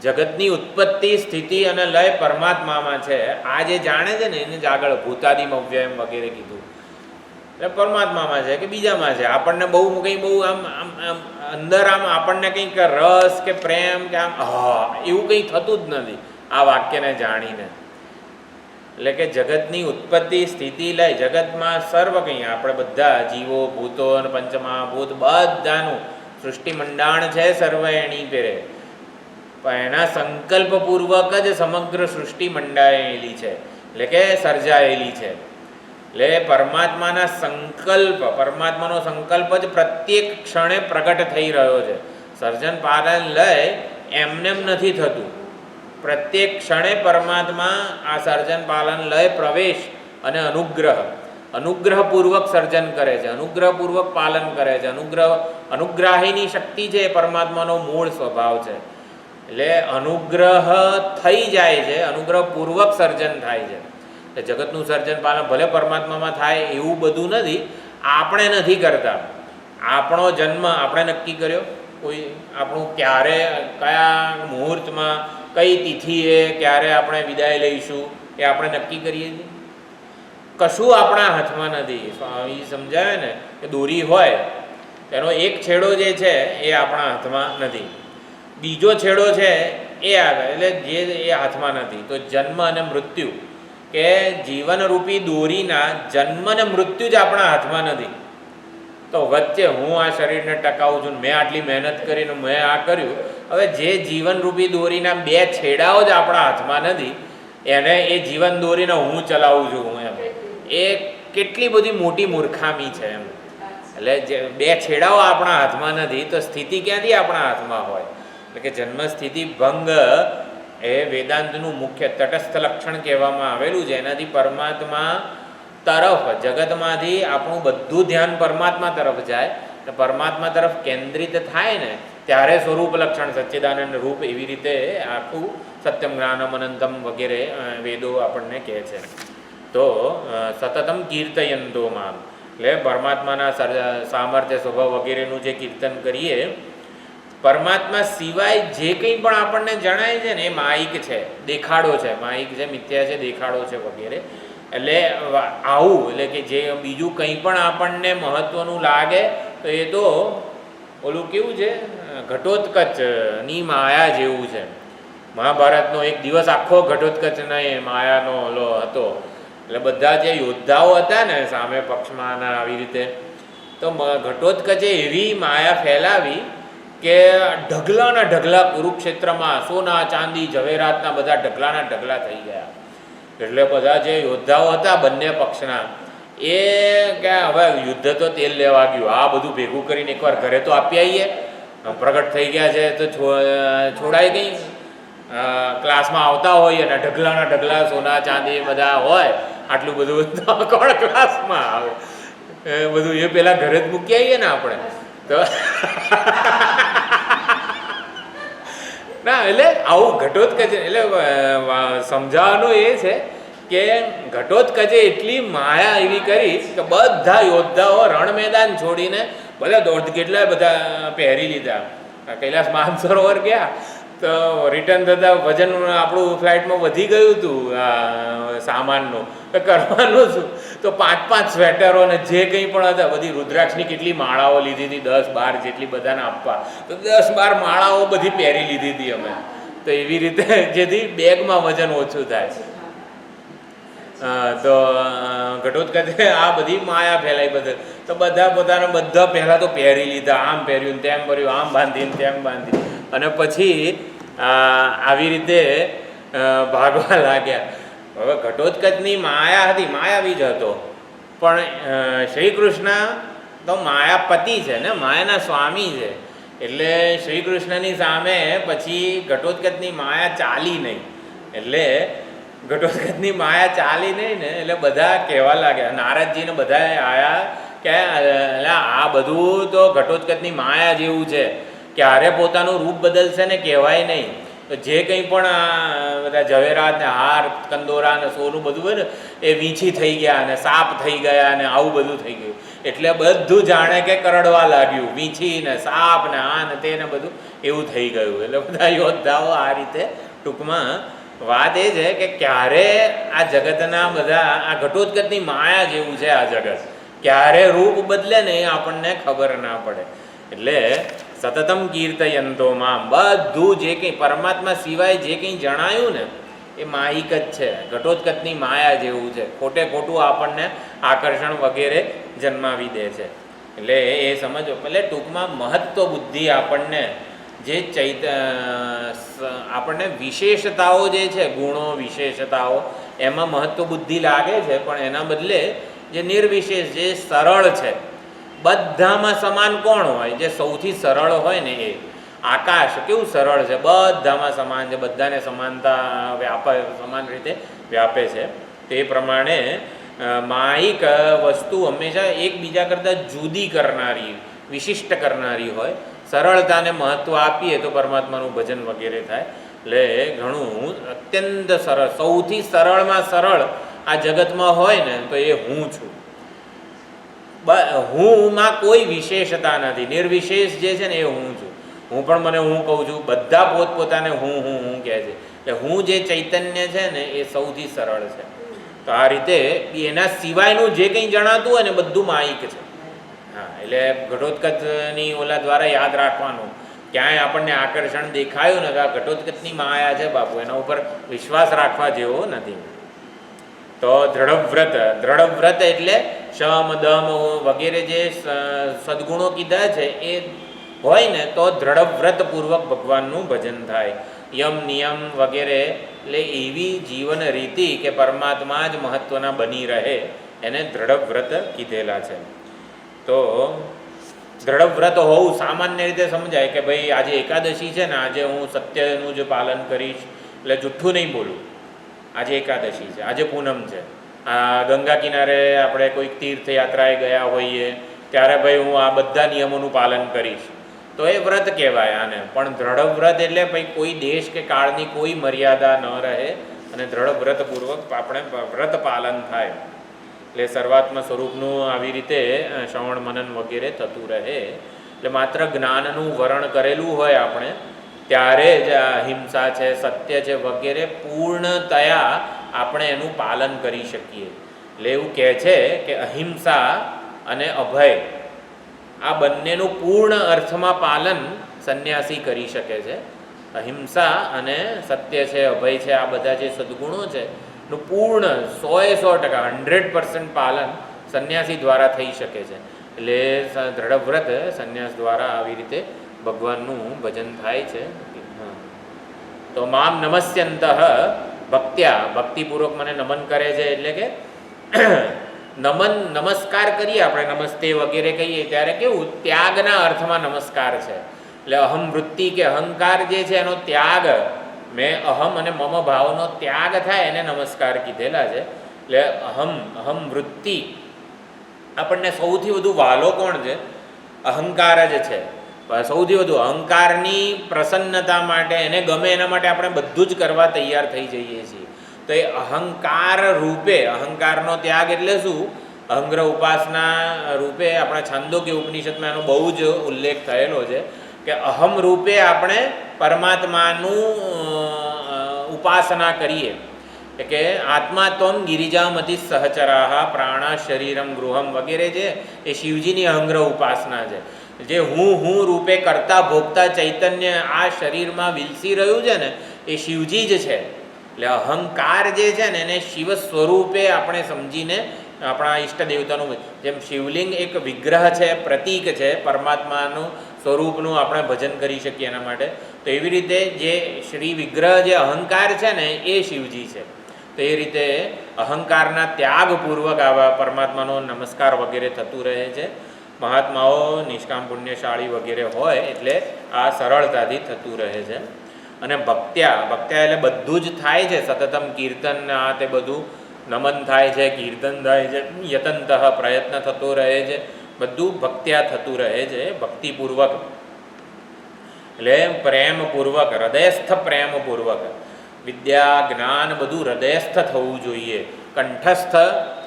જગતની ઉત્પત્તિ, સ્થિતિ અને લય પરમાત્મામાં છે. આ જે જાણે છે ને એને જ આગળ ભૂતાદિમ અવ્યયમ વગેરે કીધું. એટલે પરમાત્મામાં છે કે બીજામાં છે. આપણને કંઈ બહુ આમ અંદર આપણને કંઈક રસ કે પ્રેમ કે એવું કંઈ થતું જ નથી આ વાક્યને જાણીને. એટલે કે જગતની ઉત્પત્તિ, સ્થિતિ, લય, જગતમાં સર્વ કંઈ આપણે બધા જીવો, ભૂતો અને પંચમહાભૂત બધાનું સૃષ્ટિ મંડાણ છે સર્વ એની પેરે. પણ એના સંકલ્પપૂર્વક જ સમગ્ર સૃષ્ટિ મંડાયેલી છે, એટલે કે સર્જાયેલી છે. એટલે પરમાત્માના સંકલ્પ, પરમાત્માનો સંકલ્પ જ પ્રત્યેક ક્ષણે પ્રગટ થઈ રહ્યો છે. સર્જન, પાલન, લય એમનેમ નથી થતું. પ્રત્યેક ક્ષણે પરમાત્મા આ સર્જન, પાલન, લય, પ્રવેશ અને અનુગ્રહપૂર્વક સર્જન કરે છે, અનુગ્રહપૂર્વક પાલન કરે છે. અનુગ્રાહીની શક્તિ છે એ પરમાત્માનો મૂળ સ્વભાવ છે. એટલે અનુગ્રહ થઈ જાય છે, અનુગ્રહપૂર્વક સર્જન થાય છે. જગતનું સર્જન પાલન ભલે પરમાત્મામાં થાય એવું બધું નથી, આપણે નથી કરતા. આપણો જન્મ આપણે નક્કી કર્યો, કોઈ આપણું ક્યારે કયા મુહૂર્તમાં કઈ તિથિએ ક્યારે આપણે વિદાય લઈશું એ આપણે નક્કી કરીએ છીએ. કશું આપણા હાથમાં નથી. સ્વામી સમજાવે ને કે દોરી હોય એનો એક છેડો જે છે એ આપણા હાથમાં નથી, બીજો છેડો છે એ આવે એટલે જે એ હાથમાં નથી. તો જન્મ અને મૃત્યુ કે જીવનરૂપી દોરીના જન્મ અને મૃત્યુ જ આપણા હાથમાં નથી. તો વચ્ચે હું આ શરીરને ટકાવું છું, મેં આટલી મહેનત કરીને મેં આ કર્યું. હવે જે જીવનરૂપી દોરીના બે છેડાઓ જ આપણા હાથમાં નથી, એને એ જીવન દોરીને હું ચલાવું છું એમ, એ કેટલી બધી મોટી મૂર્ખામી છે એમ. એટલે જે બે છેડાઓ આપણા હાથમાં નથી તો સ્થિતિ ક્યાંથી આપણા હાથમાં હોય? એટલે કે જન્મ સ્થિતિ ભંગ એ વેદાંતનું મુખ્ય તટસ્થ લક્ષણ કહેવામાં આવેલું છે. એનાથી પરમાત્મા તરફ, જગતમાંથી આપણું બધું ધ્યાન પરમાત્મા તરફ જાય અને પરમાત્મા તરફ કેન્દ્રિત થાય ને ત્યારે સ્વરૂપ લક્ષણ સચ્ચિદાનંદ રૂપ એવી રીતે આખું સત્યમ જ્ઞાનમ અનંતમ વગેરે વેદો આપણને કહે છે. તો સતતમ કીર્તયંતો મામ એટલે પરમાત્માના સામર્થ્ય સ્વભાવ વગેરેનું જે કીર્તન કરીએ, પરમાત્મા સિવાય જે કંઈ પણ આપણને જણાય છે ને એ માયિક છે, દેખાડો છે. માયિક છે, મિથ્યા છે, દેખાડો છે વગેરે. એટલે આવું એટલે કે જે બીજું કંઈ પણ આપણને મહત્ત્વનું લાગે તો એ તો ઓલું કેવું છે, ઘટોત્કચની માયા જેવું છે. મહાભારતનો એક દિવસ આખો ઘટોત્કચના એ માયાનો ઓલો હતો. એટલે બધા જે યોદ્ધાઓ હતા ને સામે પક્ષમાં આવી રીતે, તો ઘટોત્કચે એવી માયા ફેલાવી કે ઢગલાના ઢગલા કુરુક્ષેત્રમાં સોના ચાંદી ઝવેરાતના બધા ઢગલાના ઢગલા થઈ ગયા. એટલે બધા જે યોદ્ધાઓ હતા બંને પક્ષના એ કે હવે યુદ્ધ તો તેલ લેવા ગયું, આ બધું ભેગું કરીને એકવાર ઘરે તો આપી આવીએ, પ્રગટ થઈ ગયા છે તો છોડાય કંઈ. ક્લાસમાં આવતા હોય અને ઢગલાના ઢગલા સોના ચાંદી બધા હોય, આટલું બધું કોણ ક્લાસમાં આવે? બધું એ પહેલાં ઘરે જ મૂકી આવીએ ને આપણે તો ના. એટલે આવું ઘટોત્કચે એટલે સમજાવવાનું એ છે કે ઘટોત્કચે એટલી માયા એવી કરી કે બધા યોદ્ધાઓ રણ મેદાન છોડીને બધા કેટલાય બધા પહેરી લીધા. કૈલાસ માનસરોવર ગયા તો રિટર્ન થતાં વજન આપણું ફ્લાઇટમાં વધી ગયું હતું સામાનનું, તો કરવાનું શું? તો 5-5 સ્વેટરો ને જે કંઈ પણ હતા બધી રુદ્રાક્ષની કેટલી માળાઓ લીધી હતી, 10-12 જેટલી બધાને આપવા, તો 10-12 માળાઓ બધી પહેરી લીધી હતી અમે. તો એવી રીતે જેથી બેગમાં વજન ઓછું થાય. તો ઘટોત્કચે આ બધી માયા ફેલાઈ બધે, તો બધા પોતાના બધા પહેલાં તો પહેરી લીધા, આમ પહેર્યું તેમ પહેર્યું, આમ બાંધીને તેમ બાંધી, અને પછી આવી રીતે ભાગવા લાગ્યા. હવે ઘટોત્કચની માયા હતી, માયાવી જ હતો, પણ શ્રી કૃષ્ણ તો માયાપતિ છે ને, માયાના સ્વામી છે. એટલે શ્રી કૃષ્ણની સામે પછી ઘટોત્કચની માયા ચાલી નહીં. એટલે ઘટોત્કચની માયા ચાલી નહીં ને એટલે બધા કહેવા લાગ્યા, નારદજીને બધા આવ્યા કે આ બધું તો ઘટોત્કચની માયા જેવું છે, ક્યારે પોતાનું રૂપ બદલશે ને કહેવાય નહીં. તો જે કંઈ પણ બધા ઝવેરાત ને હાર કંદોરા ને સોનું બધું હોય ને એ વીંછી થઈ ગયા અને સાપ થઈ ગયા અને આવું બધું થઈ ગયું. એટલે બધું જાણે કે કરડવા લાગ્યું, વીંછી ને સાપ ને આ ને તે ને બધું એવું થઈ ગયું. એટલે બધા યોદ્ધાઓ આ રીતે ટૂંકમાં વાત એ છે કે ક્યારે આ જગતના બધા આ ઘટોત્કચની માયા જેવું છે આ જગત, ક્યારે રૂપ બદલે ને એ આપણને ખબર ના પડે. એટલે સતતમ કીર્તયંતો મામ, બધું જે કંઈ પરમાત્મા સિવાય જે કંઈ જણાયું ને એ માહિક જ છે, ઘટોત્કચની માયા જેવું છે. ખોટે ખોટું આપણને આકર્ષણ વગેરે જન્માવી દે છે. એટલે એ સમજો. એટલે ટૂંકમાં મહત્વ બુદ્ધિ આપણને જે આપણને વિશેષતાઓ જે છે, ગુણો વિશેષતાઓ એમાં મહત્વ બુદ્ધિ લાગે છે, પણ એના બદલે જે નિર્વિશેષ જે સરળ છે, બધામાં સમાન કોણ હોય? જે સૌથી સરળ હોય ને એ આકાશ કેવું સરળ છે, બધામાં સમાન છે, બધાને સમાનતા સમાન રીતે વ્યાપે છે. તે પ્રમાણે માયિક વસ્તુ હંમેશા એકબીજા કરતાં જુદી કરનારી, વિશિષ્ટ કરનારી હોય. સરળતાને મહત્ત્વ આપીએ તો પરમાત્માનું ભજન વગેરે થાય. એટલે ઘણું અત્યંત સરળ, સૌથી સરળમાં સરળ આ જગતમાં હોય ને તો એ હું છું. હુંમાં કોઈ વિશેષતા નથી. નિર્વિશેષ જે છે ને એ હું છું. હું પણ મને હું કહું છું. બધા પોતપોતાને હું કહે છે. એટલે હું જે ચૈતન્ય છે ને એ સૌથી સરળ છે. તો આ રીતે એના સિવાયનું જે કંઈ જણાતું હોય ને બધું માયિક છે. હા, એટલે ઘટોત્કચની ઓલા દ્વારા યાદ રાખવાનું. ક્યાંય આપણને આકર્ષણ દેખાયું ને કે આ ઘટોત્કચની માયા છે બાપુ, એના ઉપર વિશ્વાસ રાખવા જેવો નથી. તો દ્રઢવ્રત એટલે શમ દમ વગેરે જે સદગુણો કીધા છે એ હોય ને તો દ્રઢવ્રતપૂર્વક ભગવાનનું ભજન થાય. યમ નિયમ વગેરે એટલે એવી જીવન રીતિ કે પરમાત્મા જ મહત્વના બની રહે એને દ્રઢવ્રત કીધેલા છે. તો દ્રઢવ્રત હોવું સામાન્ય રીતે સમજાય કે ભાઈ આજે એકાદશી છે ને, આજે હું સત્યનું જ પાલન કરીશ, એટલે જુઠ્ઠું નહીં બોલું. આજે એકાદશી છે, આજે પૂનમ છે, આ ગંગા કિનારે આપણે કોઈક તીર્થયાત્રાએ ગયા હોઈએ ત્યારે ભાઈ હું આ બધા નિયમોનું પાલન કરીશ, તો એ વ્રત કહેવાય આને. પણ દ્રઢવ્રત એટલે ભાઈ કોઈ દેશ કે કાળની કોઈ મર્યાદા ન રહે અને દ્રઢવ્રતપૂર્વક આપણે વ્રત પાલન થાય. એટલે સર્વાત્મ સ્વરૂપનું આવી રીતે શ્રવણ મનન વગેરે થતું રહે. એટલે માત્ર જ્ઞાનનું વરણ કરેલું હોય આપણે ત્યારે જ અહિંસા છે, સત્ય છે વગેરે પૂર્ણતયા આપણે એનું પાલન કરી શકીએ. એટલે એવું કહે છે કે અહિંસા અને અભય આ બંનેનું પૂર્ણ અર્થમાં પાલન સંન્યાસી કરી શકે છે. અહિંસા અને સત્ય છે, અભય છે, આ બધા જે સદગુણો છે નું પૂર્ણ 100% 100% પાલન સંન્યાસી દ્વારા થઈ શકે છે. એટલે દ્રઢવ્રત સંન્યાસ દ્વારા આવી રીતે ભગવાનનું ભજન થાય છે. તો મામ નમસ્યંત ભક્ત્યા, ભક્તિપૂર્વક મને નમન કરે છે. એટલે કે નમસ્કાર કરીએ આપણે, નમસ્તે વગેરે કહીએ ત્યારે કેવું ત્યાગના અર્થમાં નમસ્કાર છે. એટલે અહમ વૃત્તિ કે અહંકાર જે છે એનો ત્યાગ, મેં અહમ અને મમ ભાવનો ત્યાગ થાય એને નમસ્કાર કીધેલા છે. એટલે અહમ વૃત્તિ આપણને સૌથી વધુ વાલો કોણ છે? અહંકાર જ છે. સૌથી વધુ અહંકારની પ્રસન્નતા માટે, એને ગમે એના માટે આપણે બધું જ કરવા તૈયાર થઈ જઈએ છીએ. તો એ અહંકાર રૂપે, અહંકારનો ત્યાગ એટલે શું? અહંગ્રહ ઉપાસના રૂપે આપણા છાંદોગ્ય ઉપનિષદમાં એનો બહુ જ ઉલ્લેખ થયેલો છે કે અહમ રૂપે આપણે પરમાત્માનું ઉપાસના કરીએ. કે આત્મા ત્વમ ગિરિજામતિ સહચરાહ પ્રાણા શરીરમ ગૃહમ વગેરે છે એ શિવજીની અહંગ્રહ ઉપાસના છે. જે હું રૂપે કરતા ભોગતા ચૈતન્ય આ શરીરમાં વિલસી રહ્યું છે ને એ શિવજી જ છે. એટલે અહંકાર જે છે ને એને શિવ સ્વરૂપે આપણે સમજીને આપણા ઈષ્ટ દેવતાનું, જેમ શિવલિંગ એક વિગ્રહ છે, પ્રતીક છે પરમાત્માનું સ્વરૂપનું, આપણે ભજન કરી શકીએ એના માટે. તો એવી રીતે જે શ્રી વિગ્રહ જે અહંકાર છે ને એ શિવજી છે. તો એ રીતે અહંકારના ત્યાગપૂર્વક આવા પરમાત્માનો નમસ્કાર વગેરે થતું રહે છે. મહાત્માઓ નિષ્કામ પુણ્યશાળી વગેરે હોય એટલે આ સરળતાથી થતું રહે છે. અને ભક્ત્યા એટલે બધું જ થાય છે. સતતમ કીર્તન આ તે બધું નમન થાય છે, કીર્તન થાય છે, યતંત પ્રયત્ન થતો રહે છે, બધું ભક્ત્યા થતું રહે છે ભક્તિપૂર્વક. એટલે પ્રેમપૂર્વક, હૃદયસ્થ પ્રેમપૂર્વક. વિદ્યા જ્ઞાન બધું હૃદયસ્થ થવું જોઈએ. કંઠસ્થ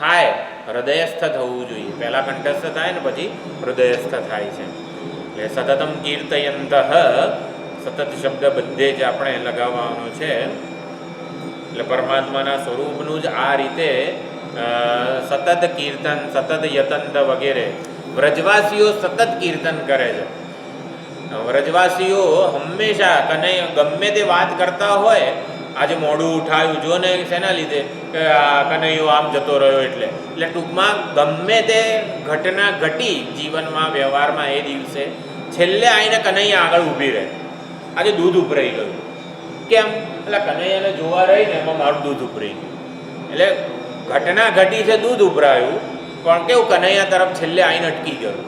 થાય, હૃદયસ્થ થવું જોઈએ. પહેલાં કંઠસ્થ થાય ને પછી હૃદયસ્થ થાય છે. એટલે સતતમ કીર્તયંત, સતત શબ્દ બધે જ આપણે લગાવવાનો છે. એટલે પરમાત્માના સ્વરૂપનું જ આ રીતે સતત કીર્તન, સતત યતંત વગેરે. વ્રજવાસીઓ સતત કીર્તન કરે છે. વ્રજવાસીઓ હંમેશા ગમે તે વાત કરતા હોય, આજે મોડું ઉઠાયું જો ને શેના લીધે કે આ કનૈયો આમ જતો રહ્યો, એટલે ટૂંકમાં ગમે તે ઘટના ઘટી જીવનમાં વ્યવહારમાં એ દિવસે છેલ્લે આવીને કનૈયા આગળ ઊભી રહે. આજે દૂધ ઉભરાઈ ગયું, કેમ? એટલે કનૈયાને જોવા રહીને એમાં મારું દૂધ ઉભરાઈ ગયું. એટલે ઘટના ઘટી છે, દૂધ ઉભરાયું, પણ કેવું કનૈયા તરફ છેલ્લે આવીને અટકી ગયું.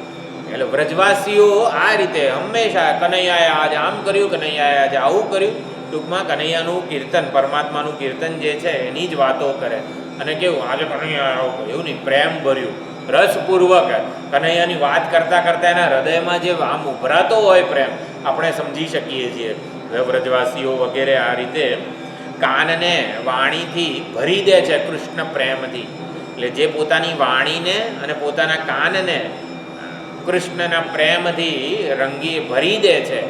એટલે વ્રજવાસીઓ આ રીતે હંમેશા કનૈયાએ આજે આમ કર્યું, કનૈયાએ આજે આવું કર્યું. ટૂંકમાં કનૈયાનું કીર્તન, પરમાત્માનું કીર્તન જે છે એની જ વાતો કરે. અને કેવું આજે કનૈયાએ આવું કર્યું, એવું નહીં, પ્રેમ ભર્યું, રસપૂર્વક કનૈયાની વાત કરતાં કરતાં એના હૃદયમાં જે આમ ઉભરાતો હોય પ્રેમ આપણે સમજી શકીએ છીએ. વ્રજવાસીઓ વગેરે આ રીતે કાનને વાણીથી ભરી દે છે કૃષ્ણ પ્રેમથી. એટલે જે પોતાની વાણીને અને પોતાના કાનને કૃષ્ણના પ્રેમથી ભરી દે છે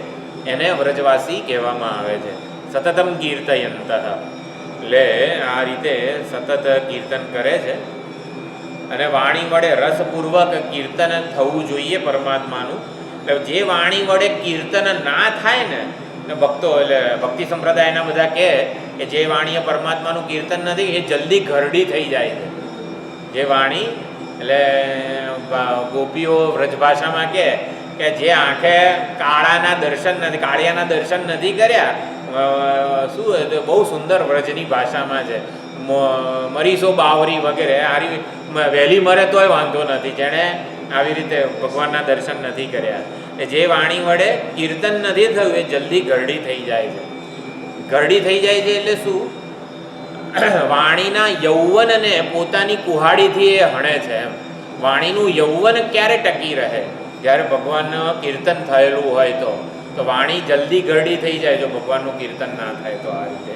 એને વ્રજવાસી કહેવામાં આવે છે. સતતમ કીર્તયંતઃ, એટલે આ રીતે સતત કીર્તન કરે છે. અને વાણી વડે રસપૂર્વક કીર્તન થવું જોઈએ પરમાત્માનું. એટલે જે વાણી વડે કીર્તન ના થાય ને, ભક્તો એટલે ભક્તિ સંપ્રદાયના બધા કહે કે જે વાણીએ પરમાત્માનું કીર્તન નથી એ જલ્દી ઘરડી થઈ જાય છે. જે વાણી એટલે ગોપીઓ વ્રજભાષામાં કહે કે જે આંખે કાળિયાના દર્શન નથી કર્યા, શું બહુ સુંદર વ્રજની ભાષામાં છે. મરીસો બાવરી વગેરે આરી વહેલી મરે તોય વાંધો નથી, જેણે આવી રીતે ભગવાનના દર્શન નથી કર્યા. જે વાણી વડે કીર્તન નથી થયું એ જલ્દી ઘરડી થઈ જાય છે. ઘરડી થઈ જાય છે એટલે શું? વાણીના યૌવનને પોતાની કુહાડીથી એ હણે છે એમ. વાણીનું યૌવન ક્યારે ટકી રહે? જ્યારે ભગવાનનું કીર્તન થયેલું હોય તો વાણી જલ્દી ઘરડી થઈ જાય જો ભગવાનનું કીર્તન ના થાય તો. આ રીતે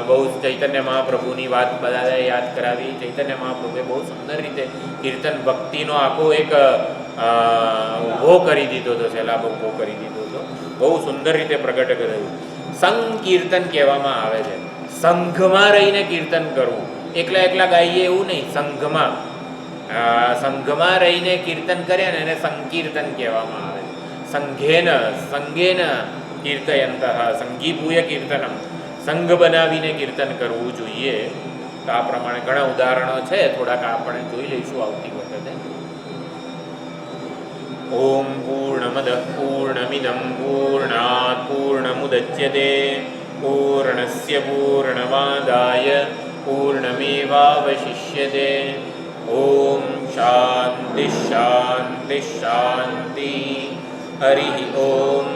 બહુ ચૈતન્ય મહાપ્રભુની વાત બધાએ યાદ કરાવી. ચૈતન્ય મહાપ્રભુએ બહુ સુંદર રીતે કીર્તન ભક્તિનો આખો એક ઊભો કરી દીધો હતો, સહેલાબ ઊભો કરી દીધો હતો. બહુ સુંદર રીતે પ્રગટ કર્યું. સંકીર્તન કહેવામાં આવે છે. સંઘમાં રહીને કીર્તન કરવું, એકલા ગાઈએ એવું નહીં. સંઘમાં રહીને કીર્તન કરે ને એને સંકીર્તન કહેવામાં આવે. સંઘેન કીર્તયંતઃ સંગીભૂય કીર્તનમ, સંઘ બનાવીને કીર્તન કરવું જોઈએ. તો આ પ્રમાણે ઘણા ઉદાહરણો છે, થોડાક આપણે જોઈ લઈશું આવતી વખતે. ઓમ પૂર્ણમદ પૂર્ણમિદં પૂર્ણાત પૂર્ણમુદચ્યતે પૂર્ણસ્ય પૂર્ણમાદાય પૂર્ણમેવાવશિષ્યતે. ઓમ શાંતિ શાંતિ શાંતિ. હરિ ઓમ.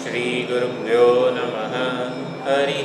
શ્રી ગુરુભ્યો નમઃ. હરિ